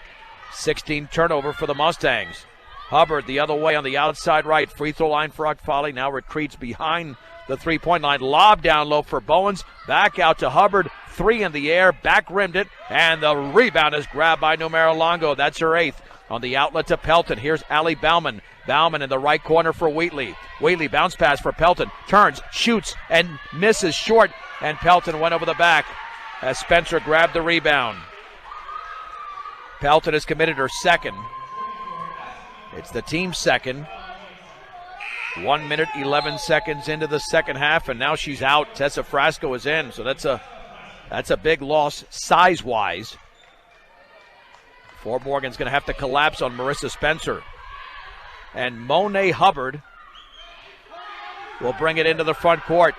16th turnover for the Mustangs. Hubbard the other way on the outside right. Free throw line for Akfali. Now retreats behind the three-point line. Lob down low for Bowens. Back out to Hubbard. 3 in the air. Back rimmed it. And the rebound is grabbed by Numera Longo. That's her 8th. On the outlet to Pelton. Here's Allie Bauman. Bauman in the right corner for Wheatley. Wheatley bounce pass for Pelton. Turns, shoots, and misses short. And Pelton went over the back as Spencer grabbed the rebound. Pelton has committed her second. It's the team's second. 1 minute, 11 seconds into the second half, and now she's out. Tessa Frasco is in, so that's a big loss size-wise. Fort Morgan's going to have to collapse on Marissa Spencer. And Monet Hubbard will bring it into the front court.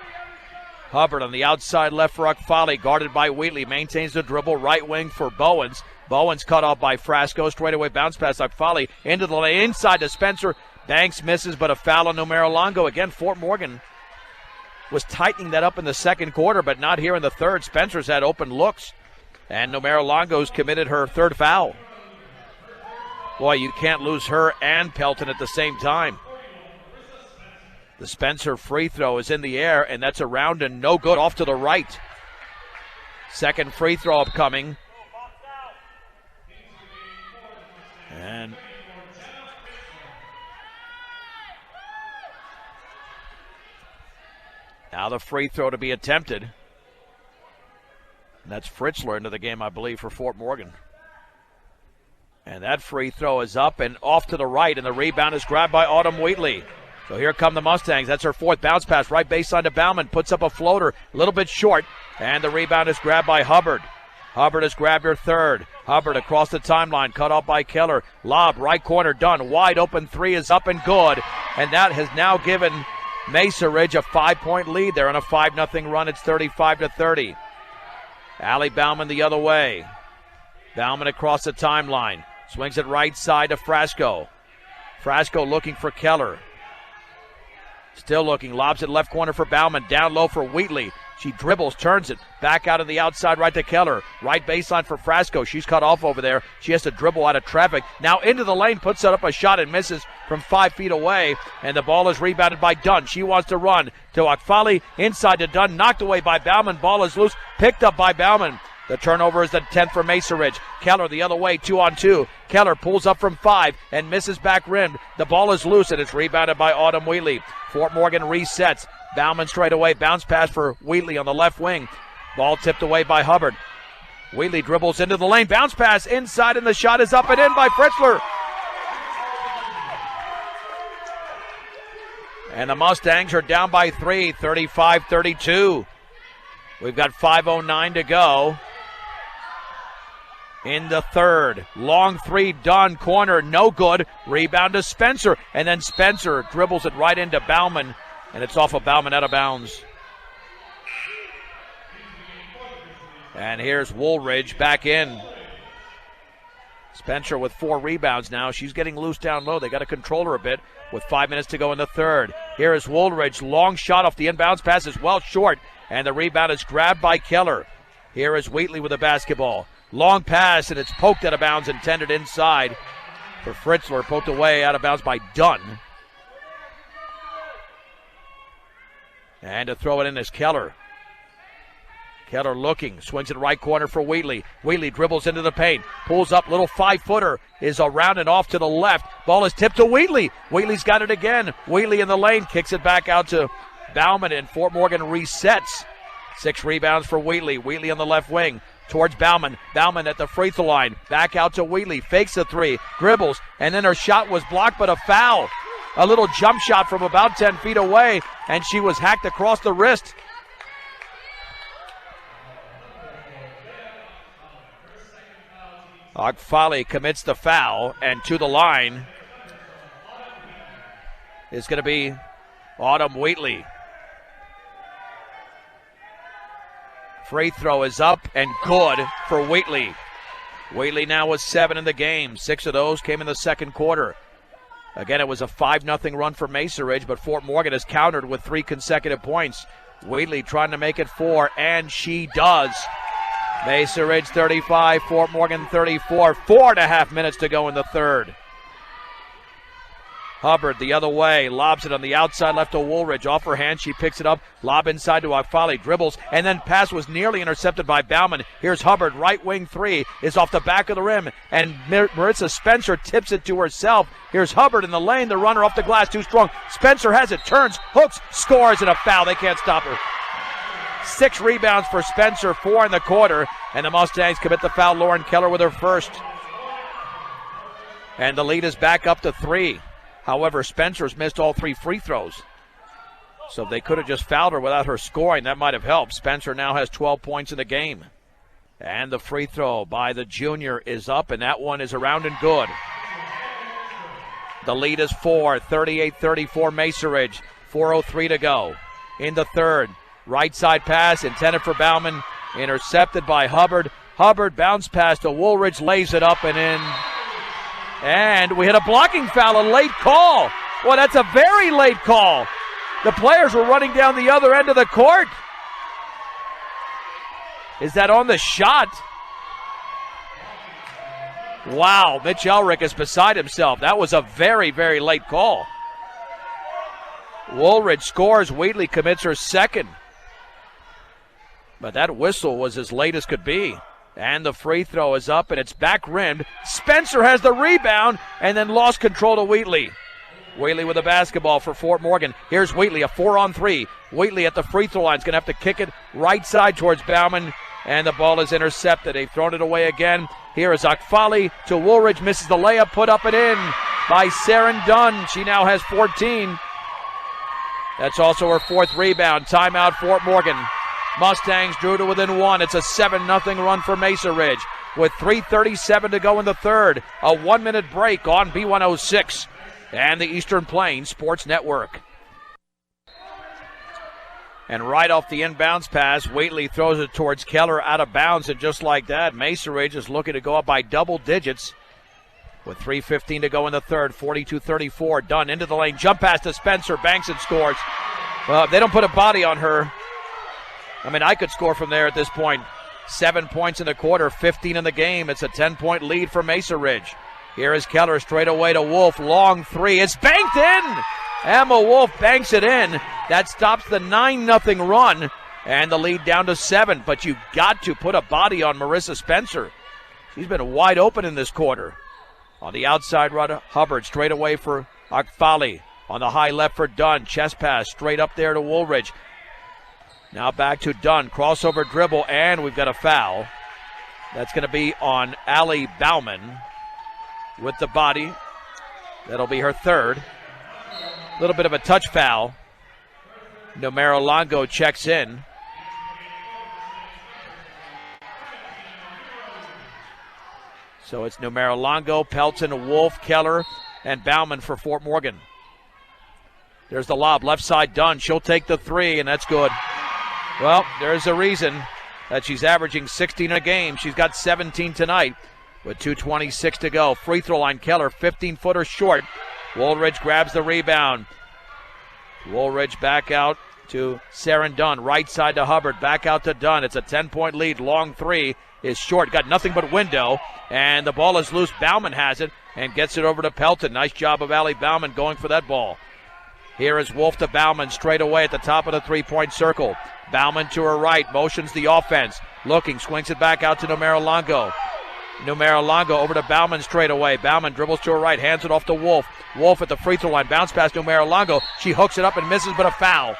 Hubbard on the outside left for Akfali, guarded by Wheatley, maintains the dribble, right wing for Bowens. Bowens cut off by Frasco, straightaway bounce pass Akfali into the lane, inside to Spencer. Banks misses, but a foul on Numera Longo. Again, Fort Morgan was tightening that up in the second quarter, but not here in the third. Spencer's had open looks, and Numera Longo's committed her third foul. Boy, you can't lose her and Pelton at the same time. The Spencer free throw is in the air, and that's around and no good, off to the right. Second free throw upcoming. And now the free throw to be attempted. And that's Fritzler into the game, I believe, for Fort Morgan. And that free throw is up and off to the right, and the rebound is grabbed by Autumn Wheatley. So here come the Mustangs. That's her fourth bounce pass. Right baseline to Bauman. Puts up a floater. A little bit short. And the rebound is grabbed by Hubbard. Hubbard has grabbed her third. Hubbard across the timeline. Cut off by Keller. Lob, right corner, done. Wide open three is up and good. And that has now given Mesa Ridge a 5-point lead. They're on a 5-0 run. It's 35-30. Allie Bauman the other way. Bauman across the timeline. Swings it right side to Frasco. Frasco looking for Keller. Still looking, lobs it left corner for Bauman, down low for Wheatley. She dribbles, turns it, back out of the outside right to Keller. Right baseline for Frasco. She's cut off over there. She has to dribble out of traffic. Now into the lane, puts up a shot and misses from 5 feet away. And the ball is rebounded by Dunn. She wants to run to Akfali, inside to Dunn, knocked away by Bauman. Ball is loose, picked up by Bauman. The turnover is the 10th for Mesa Ridge. Keller the other way, 2-on-2. Keller pulls up from 5 and misses back rim. The ball is loose and it's rebounded by Autumn Wheatley. Fort Morgan resets. Bauman straight away. Bounce pass for Wheatley on the left wing. Ball tipped away by Hubbard. Wheatley dribbles into the lane. Bounce pass inside and the shot is up and in by Fritzler. And the Mustangs are down by 3, 35-32. We've got 5:09 to go in the third. Long three done, corner, no good. Rebound to Spencer, and then Spencer dribbles it right into Bauman, and it's off of Bauman, out of bounds. And here's Woolridge back in. Spencer with 4 rebounds now. She's getting loose down low. They got to control her a bit with 5 minutes to go in the third. Here is Woolridge. Long shot off the inbounds pass is well short, and the rebound is grabbed by Keller. Here is Wheatley with the basketball. Long pass, and it's poked out of bounds, intended inside for Fritzler. Poked away out of bounds by Dunn. And to throw it in is Keller. Keller looking, swings it right corner for Wheatley. Wheatley dribbles into the paint, pulls up, little 5-footer, is around and off to the left. Ball is tipped to Wheatley. Wheatley's got it again. Wheatley in the lane, kicks it back out to Bauman, and Fort Morgan resets. 6 rebounds for Wheatley. Wheatley on the left wing towards Bauman. Bauman at the free throw line. Back out to Wheatley. Fakes a 3, dribbles, and then her shot was blocked, but a foul. A little jump shot from about 10 feet away, and she was hacked across the wrist. Agfali commits the foul, and to the line is going to be Autumn Wheatley. Free throw is up and good for Wheatley. Wheatley now with 7 in the game. 6 of those came in the second quarter. Again, it was a 5-0 run for Mesa Ridge, but Fort Morgan has countered with 3 consecutive points. Wheatley trying to make it 4, and she does. Mesa Ridge 35, Fort Morgan 34. 4.5 minutes to go in the third. Hubbard the other way, lobs it on the outside left to Woolridge. Off her hand, she picks it up, lob inside to Agfali, dribbles, and then pass was nearly intercepted by Bauman. Here's Hubbard, right wing 3, is off the back of the rim, and Marissa Spencer tips it to herself. Here's Hubbard in the lane, the runner off the glass, too strong. Spencer has it, turns, hooks, scores, and a foul. They can't stop her. 6 rebounds for Spencer, 4 in the quarter, and the Mustangs commit the foul. Lauren Keller with her first. And the lead is back up to 3. However, Spencer's missed all 3 free throws. So they could have just fouled her without her scoring. That might have helped. Spencer now has 12 points in the game. And the free throw by the junior is up, and that one is around and good. The lead is 4, 38-34 Mesa Ridge. 4:03 to go in the third. Right side pass intended for Bauman, intercepted by Hubbard. Hubbard bounce pass to Woolridge, lays it up and in. And we had a blocking foul, a late call. Well, that's a very late call. The players were running down the other end of the court. Is that on the shot? Wow, Mitch Elrick is beside himself. That was a very, very late call. Woolridge scores. Wheatley commits her second. But that whistle was as late as could be. And the free throw is up, and it's back rimmed. Spencer has the rebound, and then lost control to Wheatley. Wheatley with the basketball for Fort Morgan. Here's Wheatley, a 4-on-3. Wheatley at the free throw line is going to have to kick it right side towards Bauman, and the ball is intercepted. They've thrown it away again. Here is Agfali to Woolridge, misses the layup, put up and in by Saren Dunn. She now has 14. That's also her 4th rebound. Timeout, Fort Morgan. Mustangs drew to within 1. It's a 7-0 run for Mesa Ridge with 3:37 to go in the third. A 1-minute break on B106 and the Eastern Plains Sports Network. And right off the inbounds pass, Wheatley throws it towards Keller out of bounds, and just like that, Mesa Ridge is looking to go up by double digits with 3:15 to go in the third. 42-34. Dunn into the lane, jump pass to Spencer, banks and scores. Well, if they don't put a body on her, I mean, I could score from there at this point. 7 points in the quarter, 15 in the game. It's a 10-point lead for Mesa Ridge. Here is Keller straight away to Wolf. Long 3. It's banked in. Emma Wolf banks it in. That stops the 9-0 run and the lead down to 7. But you got to put a body on Marissa Spencer. She's been wide open in this quarter. On the outside run, Hubbard straight away for Agfali. On the high left for Dunn. Chest pass straight up there to Woolridge. Now back to Dunn, crossover dribble, and we've got a foul. That's going to be on Allie Bauman with the body. That'll be her 3rd. A little bit of a touch foul. Numero Longo checks in. So it's Numero Longo, Pelton, Wolf, Keller, and Bauman for Fort Morgan. There's the lob, left side Dunn. She'll take the 3, and that's good. Well, there's a reason that she's averaging 16 a game. She's got 17 tonight with 2:26 to go. Free throw line, Keller, 15-footer short. Woolridge grabs the rebound. Woolridge back out to Saren Dunn. Right side to Hubbard, back out to Dunn. It's a 10-point lead. Long 3 is short. Got nothing but window, and the ball is loose. Bauman has it and gets it over to Pelton. Nice job of Allie Bauman going for that ball. Here is Wolf to Bauman straight away at the top of the three-point circle. Bauman to her right, motions the offense. Looking, swings it back out to Numero Longo. Numero Longo over to Bauman straight away. Bauman dribbles to her right, hands it off to Wolf. Wolf at the free throw line, bounce past Numero Longo. She hooks it up and misses, but a foul.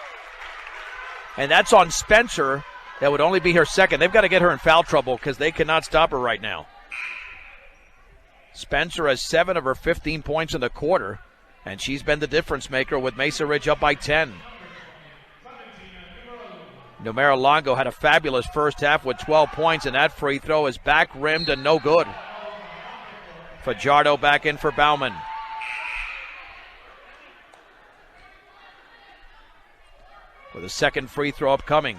And that's on Spencer. That would only be her second. They've got to get her in foul trouble because they cannot stop her right now. Spencer has 7 of her 15 points in the quarter, and she's been the difference maker with Mesa Ridge up by 10. Numero Longo had a fabulous first half with 12 points, and that free throw is back rimmed and no good. Fajardo back in for Bauman. With a second free throw upcoming.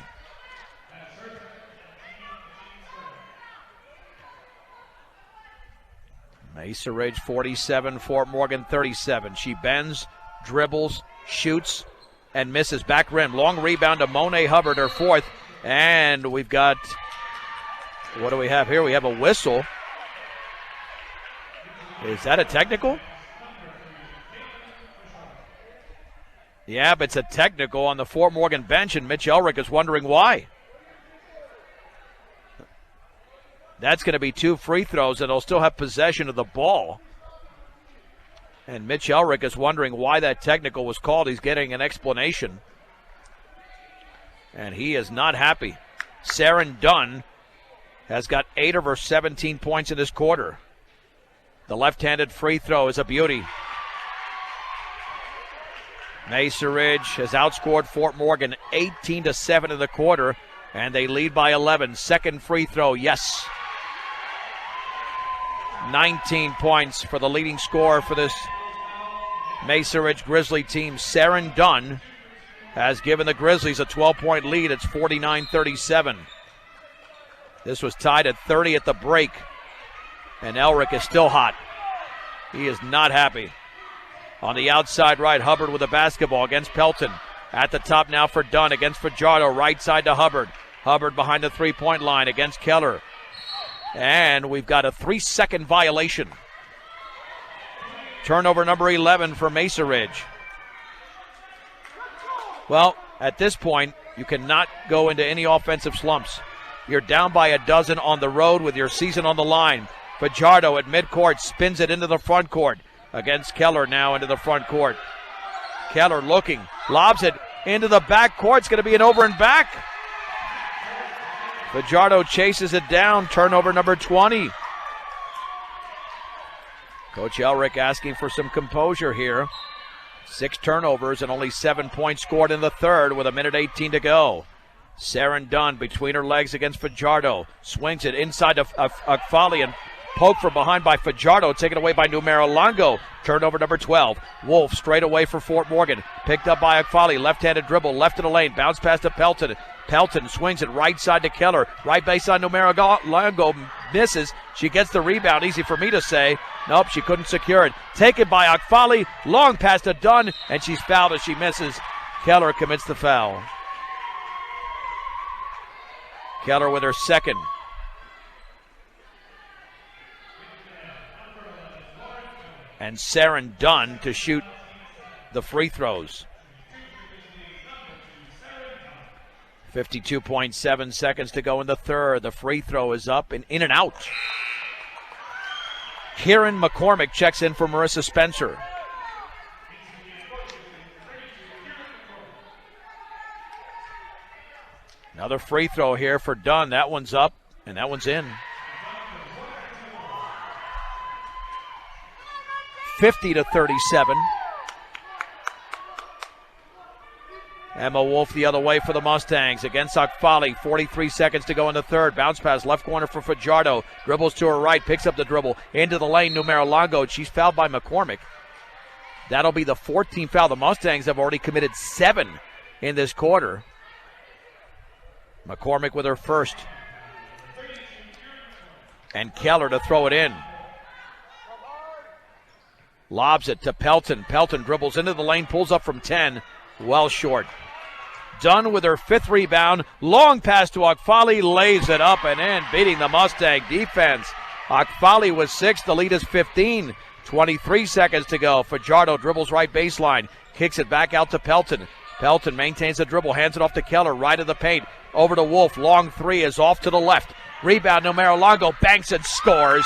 Mesa Ridge 47, Fort Morgan 37. She bends, dribbles, shoots, and misses. Back rim. Long rebound to Monet Hubbard, her fourth. And we've got, what do we have here? We have a whistle. Is that a technical? Yeah, but it's a technical on the Fort Morgan bench, and Mitch Elrick is wondering why. That's going to be 2 free throws, and they'll still have possession of the ball. And Mitch Elrick is wondering why that technical was called. He's getting an explanation. And he is not happy. Saren Dunn has got 8 of her 17 points in this quarter. The left-handed free throw is a beauty. Mesa Ridge has outscored Fort Morgan 18-7 in the quarter, and they lead by 11. Second free throw, yes. 19 points for the leading scorer for this Mesa Ridge Grizzly team. Saren Dunn has given the Grizzlies a 12-point lead. It's 49-37. This was tied at 30 at the break, and Elrick is still hot. He is not happy. On the outside right, Hubbard with a basketball against Pelton. At the top now for Dunn against Fajardo. Right side to Hubbard. Hubbard behind the three-point line against Keller. And we've got a 3-second violation. Turnover number 11 for Mesa Ridge. Well, at this point, you cannot go into any offensive slumps. You're down by a dozen on the road with your season on the line. Fajardo at midcourt spins it into the front court against Keller now into the front court. Keller looking, lobs it into the back court. It's going to be an over and back. Fajardo chases it down. Turnover number 20. Coach Elrick asking for some composure here. 6 turnovers and only 7 points scored in the third with 1:18 to go. Saren Dunn between her legs against Fajardo. Swings it inside of Akfali and poked from behind by Fajardo. Taken away by Numero Longo. Turnover number 12. Wolf straight away for Fort Morgan. Picked up by Akfali. Left-handed dribble. Left of the lane. Bounce pass to Pelton. Pelton swings it right side to Keller. Right baseline Numero Longo misses. She gets the rebound. Easy for me to say. Nope, she couldn't secure it. Taken by Akfali. Long pass to Dunn. And she's fouled as she misses. Keller commits the foul. Keller with her second. And Saren Dunn to shoot the free throws. 52.7 seconds to go in the third. The free throw is up and in and out. Kieran McCormick checks in for Marissa Spencer. Another free throw here for Dunn. That one's up and that one's in. 50-37. Emma Wolf the other way for the Mustangs against Akfali. 43 seconds to go in the third. Bounce pass left corner for Fajardo. Dribbles to her right, picks up the dribble. Into the lane, Numero Longo. She's fouled by McCormick. That'll be the 14th foul. The Mustangs have already committed 7 in this quarter. McCormick with her first. And Keller to throw it in. Lobs it to Pelton. Pelton dribbles into the lane, pulls up from 10. Well short. Dunn with her 5th rebound. Long pass to Akfali, lays it up and in, beating the Mustang defense. Akfali was 6, the lead is 15. 23 seconds to go. Fajardo dribbles right baseline, kicks it back out to Pelton. Pelton maintains the dribble, hands it off to Keller, right of the paint. Over to Wolf, long three is off to the left. Rebound, Numero Longo banks and scores.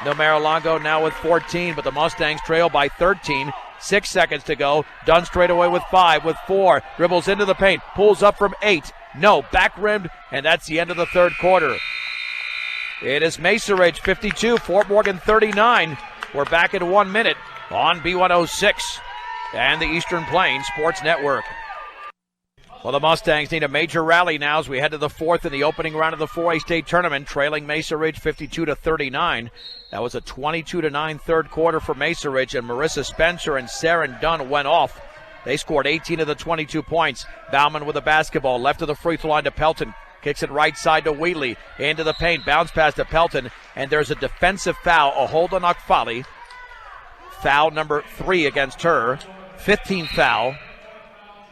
Numero Longo now with 14, but the Mustangs trail by 13. 6 seconds to go. Dunn straight away with 5, with 4. Dribbles into the paint, pulls up from 8. No, back rimmed, and that's the end of the third quarter. It is Mesa Ridge 52, Fort Morgan 39. We're back in 1 minute on B106 and the Eastern Plains Sports Network. Well, the Mustangs need a major rally now as we head to the fourth in the opening round of the 4A state tournament, trailing Mesa Ridge 52-39. That was a 22-9 third quarter for Mesa Ridge, and Marissa Spencer and Saren Dunn went off. They scored 18 of the 22 points. Bauman with the basketball, left of the free throw line to Pelton. Kicks it right side to Wheatley. Into the paint, bounce pass to Pelton, and there's a defensive foul, a hold on Akfali. Foul number 3 against her. 15th foul.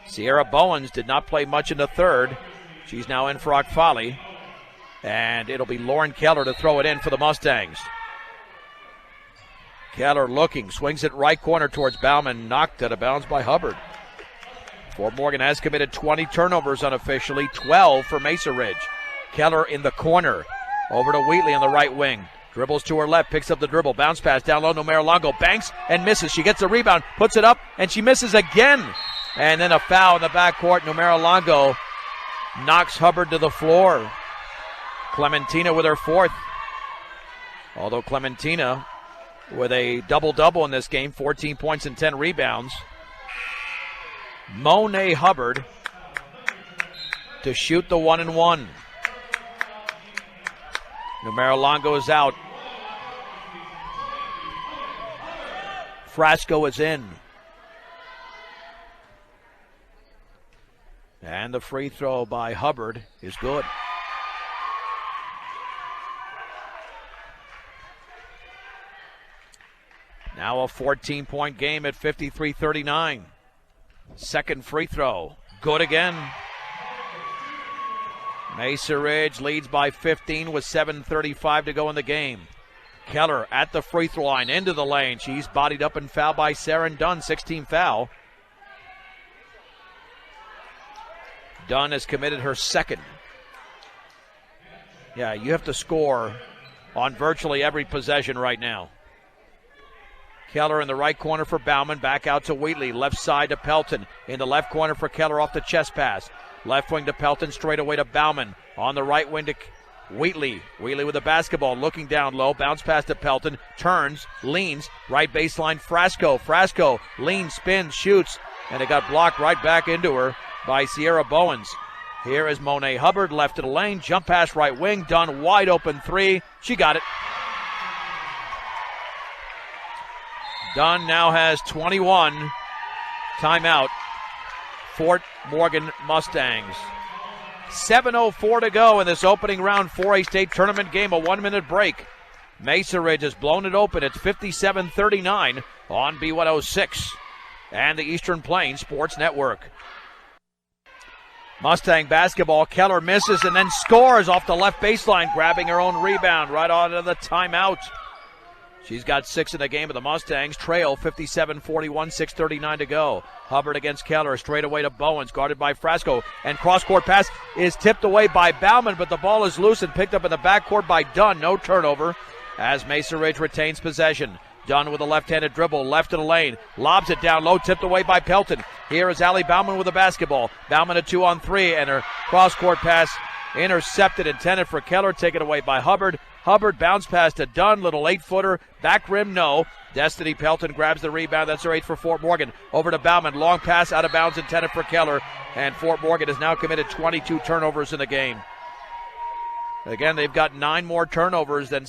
Sierra Bowens did not play much in the third. She's now in for Akfali. And it'll be Lauren Keller to throw it in for the Mustangs. Keller looking, swings it right corner towards Bauman, knocked out of bounds by Hubbard. Fort Morgan has committed 20 turnovers unofficially, 12 for Mesa Ridge. Keller in the corner, over to Wheatley on the right wing. Dribbles to her left, picks up the dribble, bounce pass down low, Numero Longo banks and misses. She gets a rebound, puts it up, and she misses again. And then a foul in the backcourt. Numero Longo knocks Hubbard to the floor. Clementina with her 4th. Although Clementina with a double-double in this game, 14 points and 10 rebounds. Monet Hubbard to shoot the 1-and-1. Numero Longo is out. Frasco is in. And the free throw by Hubbard is good. Now a 14-point game at 53-39. Second free throw, good again. Mesa Ridge leads by 15 with 7:35 to go in the game. Keller at the free throw line, into the lane. She's bodied up and fouled by Saren Dunn, 16th foul. Dunn has committed her 2nd. Yeah, you have to score on virtually every possession right now. Keller in the right corner for Bauman, back out to Wheatley, left side to Pelton. In the left corner for Keller off the chest pass. Left wing to Pelton, straight away to Bauman. On the right wing to Wheatley. Wheatley with the basketball, looking down low, bounce pass to Pelton, turns, leans, right baseline Frasco. Frasco leans, spins, shoots, and it got blocked right back into her by Sierra Bowens. Here is Monet Hubbard, left of the lane, jump pass right wing, Dunn wide open 3. She got it. Dunn now has 21. Timeout. Fort Morgan Mustangs. 7:04 to go in this opening round 4A state tournament game, a 1-minute break. Mesa Ridge has blown it open. It's 57-39 on B106 and the Eastern Plains Sports Network. Mustang basketball. Keller misses and then scores off the left baseline, grabbing her own rebound right onto the timeout. She's got 6 in the game, of the Mustangs trail 57-41, 6:39 to go. Hubbard against Keller, straight away to Bowens, guarded by Frasco, and cross-court pass is tipped away by Bauman, but the ball is loose and picked up in the backcourt by Dunn. No turnover as Mesa Ridge retains possession. Dunn with a left-handed dribble, left of the lane, lobs it down low, tipped away by Pelton. Here is Allie Bauman with the basketball. Bauman a 2-on-3, and her cross-court pass intercepted, intended for Keller, taken away by Hubbard. Hubbard bounce pass to Dunn, little 8-footer, back rim, no. Destiny Pelton grabs the rebound. That's her 8 for Fort Morgan. Over to Bauman, long pass out of bounds, intended for Keller, and Fort Morgan has now committed 22 turnovers in the game. Again, they've got 9 more turnovers than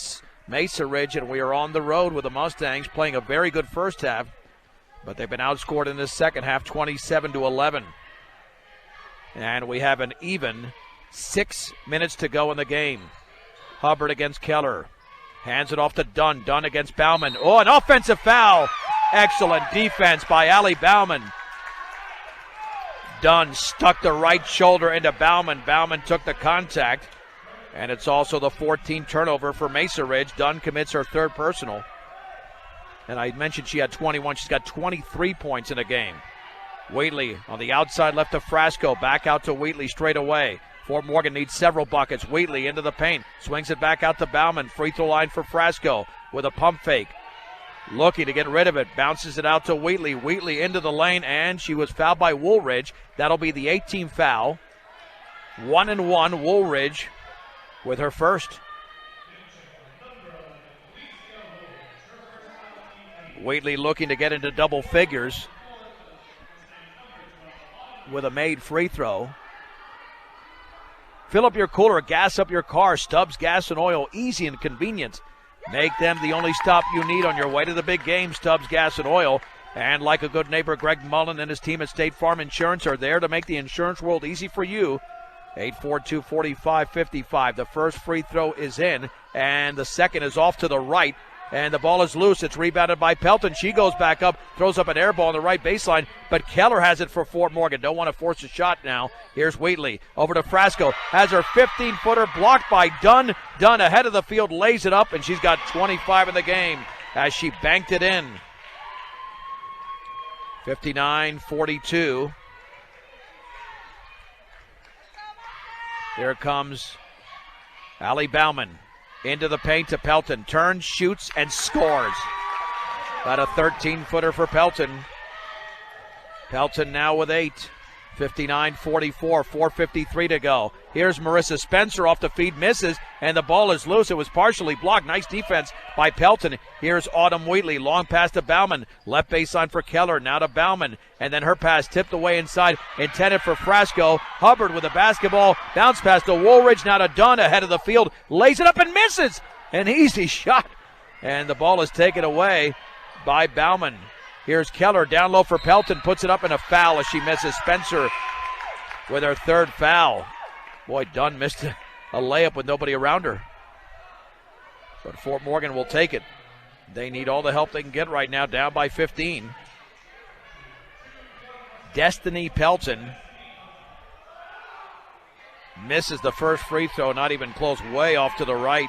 Mesa Ridge, and we are on the road with the Mustangs playing a very good first half, but they've been outscored in this second half 27-11. And we have an even 6 minutes to go in the game. Hubbard against Keller. Hands it off to Dunn. Dunn against Bauman. Oh, an offensive foul. Excellent defense by Allie Bauman. Dunn stuck the right shoulder into Bauman. Bauman took the contact. And it's also the 14th turnover for Mesa Ridge. Dunn commits her 3rd personal. And I mentioned she had 21. She's got 23 points in a game. Wheatley on the outside left to Frasco. Back out to Wheatley straight away. Fort Morgan needs several buckets. Wheatley into the paint. Swings it back out to Bauman. Free throw line for Frasco with a pump fake. Looking to get rid of it. Bounces it out to Wheatley. Wheatley into the lane, and she was fouled by Woolridge. That'll be the 18th foul. 1-1, Woolridge with her first. Wheatley looking to get into double figures with a made free throw. Fill up your cooler, gas up your car. Stubbs Gas and Oil, easy and convenient. Make them the only stop you need on your way to the big game. Stubbs Gas and Oil. And like a good neighbor, Greg Mullen and his team at State Farm Insurance are there to make the insurance world easy for you. 8-4-2-45-55. The first free throw is in, and the second is off to the right. And the ball is loose. It's rebounded by Pelton. She goes back up, throws up an air ball on the right baseline, but Keller has it for Fort Morgan. Don't want to force a shot now. Here's Wheatley over to Frasco. Has her 15-footer blocked by Dunn. Dunn ahead of the field, lays it up, and she's got 25 in the game as she banked it in. 59-42. Here comes Allie Bauman. Into the paint to Pelton. Turns, shoots, and scores. Got a 13-footer for Pelton. Pelton now with 8. 59-44, 4:53 to go. Here's Marissa Spencer off the feed, misses, and the ball is loose. It was partially blocked. Nice defense by Pelton. Here's Autumn Wheatley, long pass to Bauman. Left baseline for Keller, now to Bauman. And then her pass tipped away inside, intended for Frasco. Hubbard with the basketball, bounce pass to Woolridge, now to Dunn ahead of the field. Lays it up and misses. An easy shot. And the ball is taken away by Bauman. Here's Keller down low for Pelton, puts it up in a foul as she misses. Spencer with her third foul. Boy, Dunn missed a layup with nobody around her. But Fort Morgan will take it. They need all the help they can get right now, down by 15. Destiny Pelton misses the first free throw, not even close, way off to the right.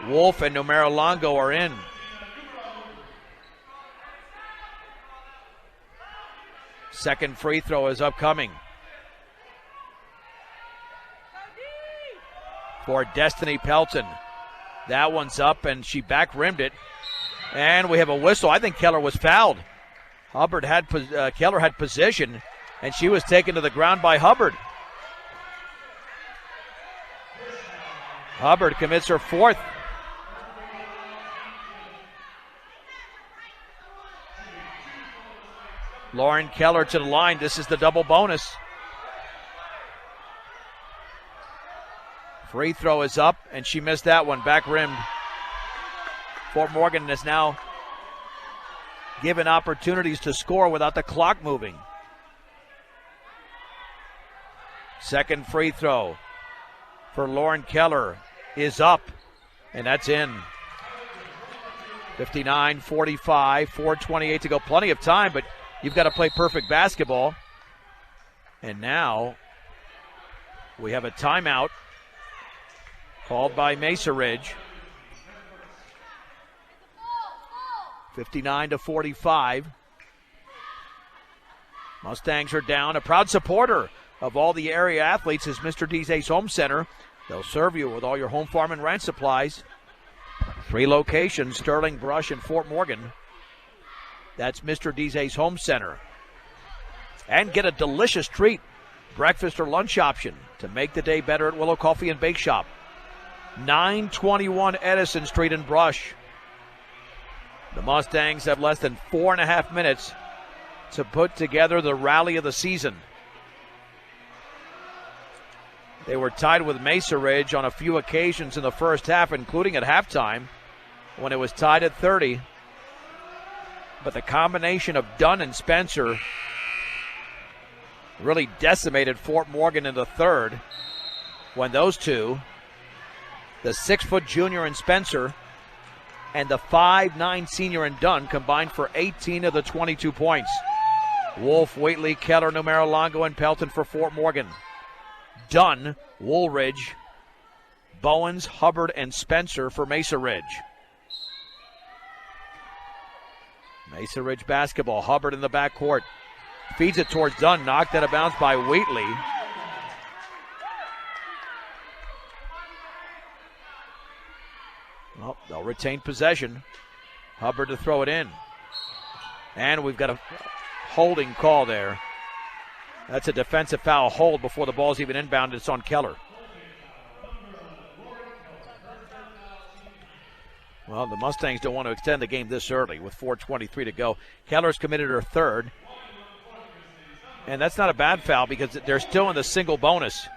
Wolf and Numero Longo are in. Second free throw is upcoming for Destiny Pelton. That one's up, and she back rimmed it. And we have a whistle. I think Keller was fouled. Keller had position, and she was taken to the ground by Hubbard. Hubbard commits her fourth. Lauren Keller to the line. This is the double bonus. Free throw is up, and she missed that one. Back rimmed. Fort Morgan is now given opportunities to score without the clock moving. Second free throw for Lauren Keller is up, and that's in. 59-45, 4:28 to go. Plenty of time, but you've got to play perfect basketball. And now we have a timeout called by Mesa Ridge. 59-45. Mustangs are down. A proud supporter of all the area athletes is Mr. D's Ace Home Center. They'll serve you with all your home, farm, and ranch supplies. 3 locations, Sterling, Brush, and Fort Morgan. That's Mr. D's Ace Home Center. And get a delicious treat, breakfast or lunch option to make the day better at Willow Coffee and Bake Shop. 921 Edison Street in Brush. The Mustangs have less than 4.5 minutes to put together the rally of the season. They were tied with Mesa Ridge on a few occasions in the first half, including at halftime when it was tied at 30. But the combination of Dunn and Spencer really decimated Fort Morgan in the third when those two, the 6-foot junior in Spencer and the 5'9 senior in Dunn, combined for 18 of the 22 points. Wolf, Wheatley, Keller, Numero Longo, and Pelton for Fort Morgan. Dunn, Woolridge, Bowens, Hubbard, and Spencer for Mesa Ridge. Mesa Ridge basketball. Hubbard in the backcourt. Feeds it towards Dunn. Knocked out of bounds by Wheatley. Well, they'll retain possession. Hubbard to throw it in. And we've got a holding call there. That's a defensive foul hold before the ball's even inbounded. It's on Keller. Well, the Mustangs don't want to extend the game this early with 4:23 to go. Keller's committed her third. And that's not a bad foul because they're still in the single bonus.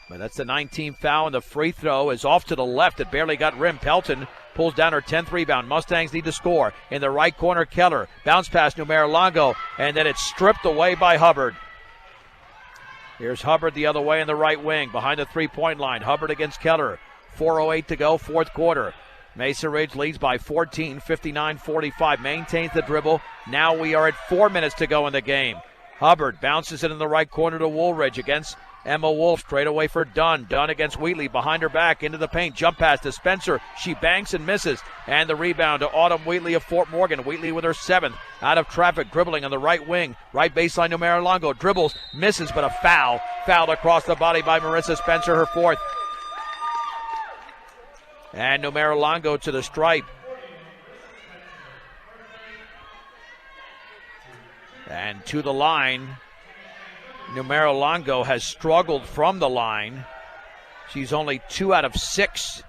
But that's the 19th foul, and the free throw is off to the left. It barely got rim. Pelton pulls down her 10th rebound. Mustangs need to score. In the right corner, Keller. Bounce pass, Numero Longo, and then it's stripped away by Hubbard. Here's Hubbard the other way in the right wing, behind the three-point line. Hubbard against Keller. 4:08 to go, fourth quarter. Mesa Ridge leads by 14, 59-45. Maintains the dribble. Now we are at 4 minutes to go in the game. Hubbard bounces it in the right corner to Woolridge against Emma Wolf. Straight away for Dunn. Dunn against Wheatley. Behind her back into the paint. Jump pass to Spencer. She banks and misses. And the rebound to Autumn Wheatley of Fort Morgan. Wheatley with her 7th. Out of traffic. Dribbling on the right wing. Right baseline to Marilongo. Dribbles. Misses, but a foul. Fouled across the body by Marissa Spencer, her 4th. And Numero Longo to the stripe. And to the line. Numero Longo has struggled from the line. She's only 2 out of 6.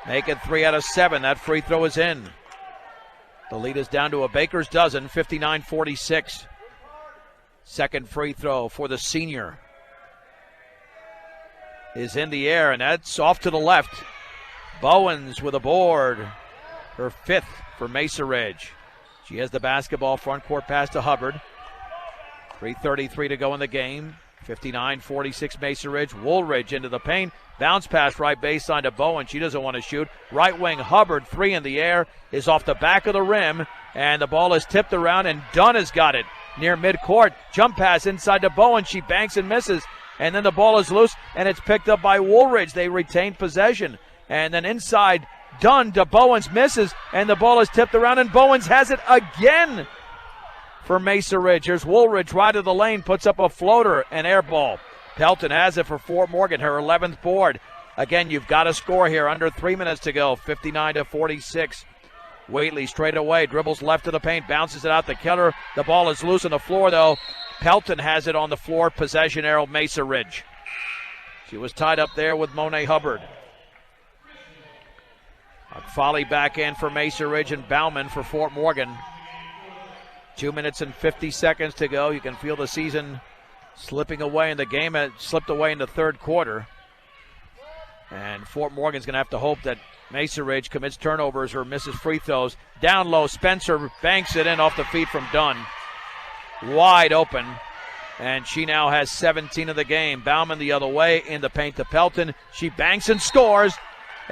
Make it 3 out of 7. That free throw is in. The lead is down to a baker's dozen, 59-46. Second free throw for the senior is in the air, and that's off to the left. Bowens with a board. Her 5th for Mesa Ridge. She has the basketball, front court pass to Hubbard. 3:33 to go in the game. 59-46 Mesa Ridge. Woolridge into the paint. Bounce pass right baseline to Bowen. She doesn't want to shoot. Right wing Hubbard, 3 in the air, is off the back of the rim, and the ball is tipped around, and Dunn has got it near midcourt. Jump pass inside to Bowen. She banks and misses, and then the ball is loose, and it's picked up by Woolridge. They retain possession. And then inside, Dunn to Bowens, misses, and the ball is tipped around, and Bowens has it again for Mesa Ridge. Here's Woolridge right of the lane, puts up a floater, an air ball. Pelton has it for Fort Morgan, her 11th board. Again, you've got to score here, under 3 minutes to go, 59-46. Wheatley straight away, dribbles left of the paint, bounces it out to Keller. The ball is loose on the floor, though. Pelton has it on the floor, possession arrow, Mesa Ridge. She was tied up there with Monet Hubbard. Folly back in for Mesa Ridge and Bauman for Fort Morgan. 2 minutes and 50 seconds to go. You can feel the season slipping away in the game. It slipped away in the third quarter. And Fort Morgan's going to have to hope that Mesa Ridge commits turnovers or misses free throws. Down low, Spencer banks it in off the feet from Dunn. Wide open. And she now has 17 of the game. Bauman the other way in the paint to Pelton. She banks and scores.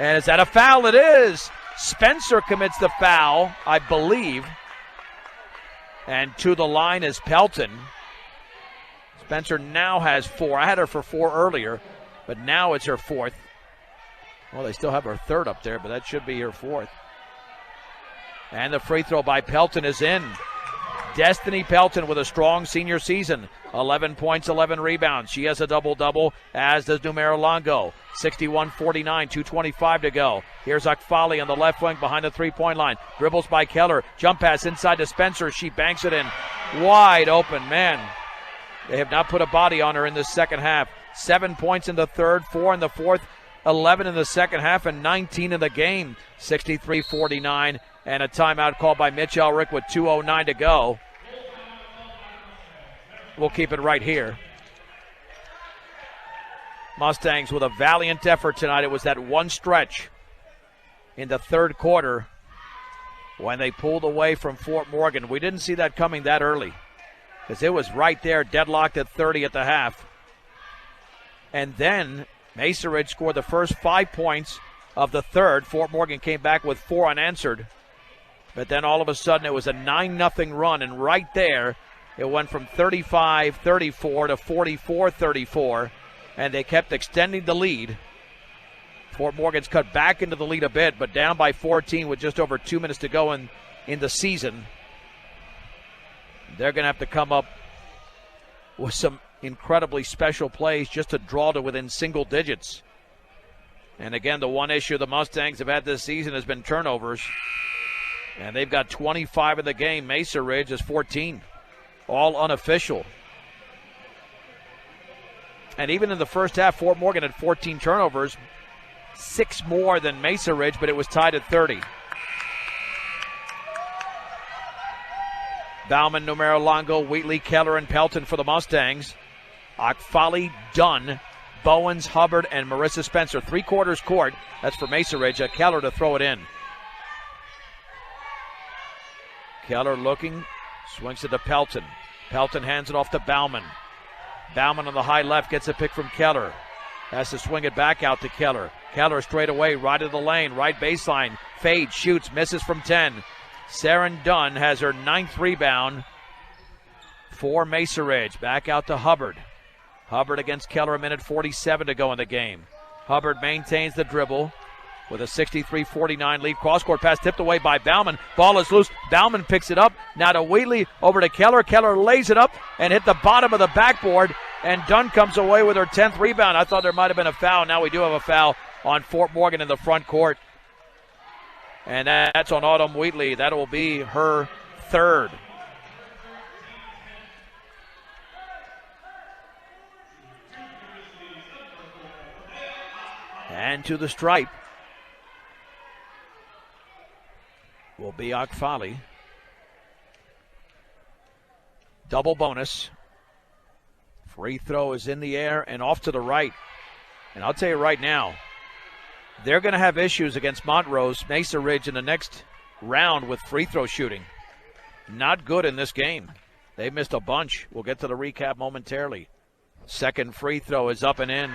And is that a foul? It is. Spencer commits the foul, I believe. And to the line is Pelton. Spencer now has 4. I had her for 4 earlier, but now it's her 4th. Well, they still have her 3rd up there, but that should be her 4th. And the free throw by Pelton is in. Destiny Pelton with a strong senior season. 11 points, 11 rebounds. She has a double-double, as does Numero Longo. 61-49, 2:25 to go. Here's Akfali on the left wing behind the three-point line. Dribbles by Keller. Jump pass inside to Spencer. She banks it in. Wide open, man. They have not put a body on her in the second half. 7 points in the third, 4 in the fourth, 11 in the second half, and 19 in the game. 63-49, and a timeout called by Mitch Elrick with 2:09 to go. We'll keep it right here. Mustangs with a valiant effort tonight. It was that one stretch in the third quarter when they pulled away from Fort Morgan. We didn't see that coming that early because it was right there, deadlocked at 30 at the half. And then Mesa Ridge scored the first 5 points of the third. Fort Morgan came back with 4 unanswered. But then all of a sudden it was a 9-0 run, and right there it went from 35-34 to 44-34, and they kept extending the lead Fort Morgan's cut back into the lead a bit, but down by 14 with just over 2 minutes to go in the season. They're going to have to come up with some incredibly special plays just to draw to within single digits. And again, the one issue the Mustangs have had this season has been turnovers. And they've got 25 in the game. Mesa Ridge is 14. All unofficial. And even in the first half, Fort Morgan had 14 turnovers. 6 more than Mesa Ridge, but it was tied at 30. Bauman, Numero Longo, Wheatley, Keller, and Pelton for the Mustangs. Akfali, Dunn, Bowens, Hubbard, and Marissa Spencer. 3/4 court. That's for Mesa Ridge. Keller to throw it in. Keller looking, swings it to Pelton. Pelton hands it off to Bauman. Bauman on the high left gets a pick from Keller. Has to swing it back out to Keller. Keller straight away, right of the lane, right baseline. Fade, shoots, misses from 10. Saren Dunn has her 9th rebound for Mesa Ridge. Back out to Hubbard. Hubbard against Keller, a minute 47 to go in the game. Hubbard maintains the dribble with a 63-49 lead. Cross-court pass tipped away by Bauman. Ball is loose. Bauman picks it up. Now to Wheatley, over to Keller. Keller lays it up and hit the bottom of the backboard. And Dunn comes away with her 10th rebound. I thought there might have been a foul. Now we do have a foul on Fort Morgan in the front court. And that's on Autumn Wheatley. That will be her 3rd. And to the stripe will be Akfali. Double bonus. Free throw is in the air and off to the right. And I'll tell you right now, they're going to have issues against Montrose, Mesa Ridge in the next round with free throw shooting. Not good in this game. They missed a bunch. We'll get to the recap momentarily. Second free throw is up and in.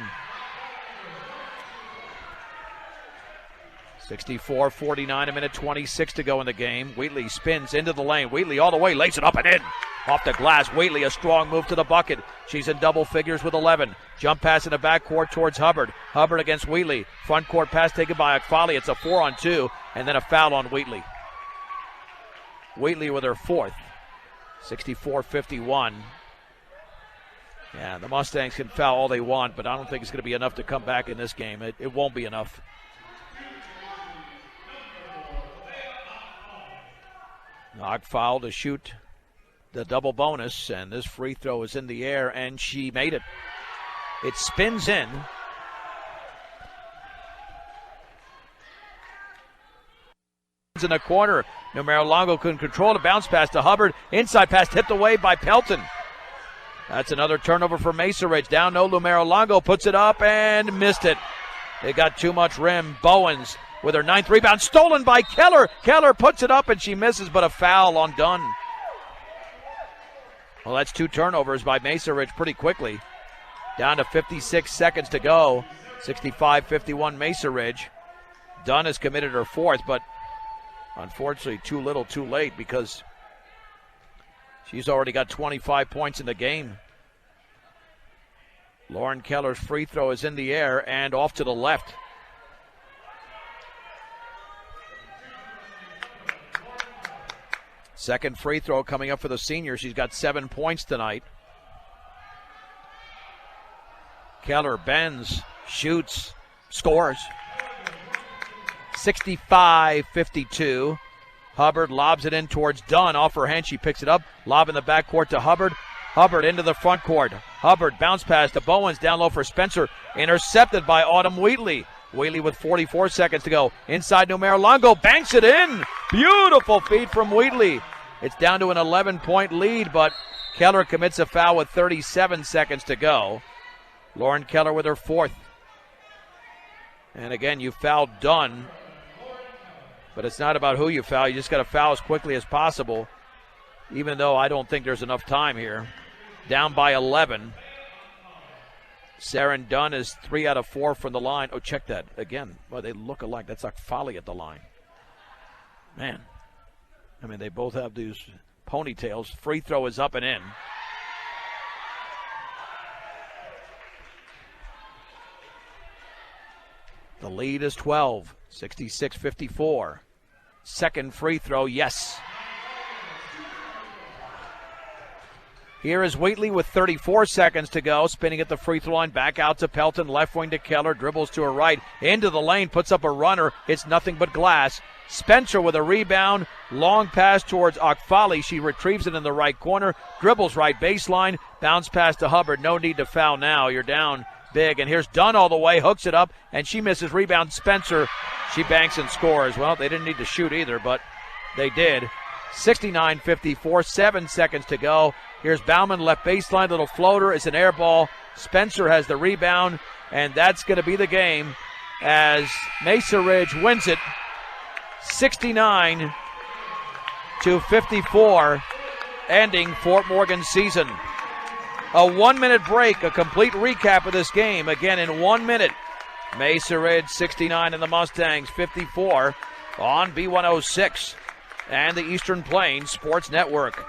64-49, a minute 26 to go in the game. Wheatley spins into the lane. Wheatley all the way, lays it up and in. Off the glass, Wheatley, a strong move to the bucket. She's in double figures with 11. Jump pass in the backcourt towards Hubbard. Hubbard against Wheatley. Front court pass taken by Akfali. It's a 4-on-2, and then a foul on Wheatley. Wheatley with her 4th. 64-51. Yeah, the Mustangs can foul all they want, but I don't think it's going to be enough to come back in this game. It won't be enough. Akfali to shoot the double bonus, and this free throw is in the air, and she made it. It spins in. In the corner, Numero Longo couldn't control the bounce pass to Hubbard. Inside pass tipped away by Pelton. That's another turnover for Mesa Ridge. Down no, Numero Longo puts it up and missed it. They got too much rim. Bowens with her 9th rebound, stolen by Keller. Keller puts it up and she misses, but a foul on Dunn. Well, that's 2 turnovers by Mesa Ridge pretty quickly. Down to 56 seconds to go. 65-51 Mesa Ridge. Dunn has committed her 4th, but unfortunately too little too late because she's already got 25 points in the game. Lauren Keller's free throw is in the air and off to the left. Second free throw coming up for the senior. She's got 7 points tonight. Keller bends, shoots, scores. 65-52. Hubbard lobs it in towards Dunn. Off her hand, she picks it up. Lob in the backcourt to Hubbard. Hubbard into the front court. Hubbard bounce pass to Bowens. Down low for Spencer. Intercepted by Autumn Wheatley. Wheatley with 44 seconds to go. Inside Numero Longo banks it in. Beautiful feed from Wheatley. It's down to an 11-point lead, but Keller commits a foul with 37 seconds to go. Lauren Keller with her 4th. And again, you fouled Dunn. But it's not about who you foul. You just got to foul as quickly as possible, even though I don't think there's enough time here. Down by 11. Saren Dunn is 3 out of 4 from the line. Oh, check that again. Well, they look alike. That's Akfali at the line. Man. I mean, they both have these ponytails. Free throw is up and in. The lead is 12, 66-54. Second free throw, yes. Here is Wheatley with 34 seconds to go, spinning at the free throw line, back out to Pelton, left wing to Keller, dribbles to her right, into the lane, puts up a runner, it's nothing but glass. Spencer with a rebound, long pass towards Akfali, she retrieves it in the right corner, dribbles right baseline, bounce pass to Hubbard, no need to foul now, you're down big, and here's Dunn all the way, hooks it up, and she misses, rebound Spencer, she banks and scores. Well, they didn't need to shoot either, but they did. 69-54, 7 seconds to go. Here's Bauman, left baseline, little floater. It's an air ball. Spencer has the rebound, and that's going to be the game as Mesa Ridge wins it 69-54, ending Fort Morgan's season. A 1 minute break, a complete recap of this game. Again, in 1 minute, Mesa Ridge 69 and the Mustangs 54 on B106 and the Eastern Plains Sports Network.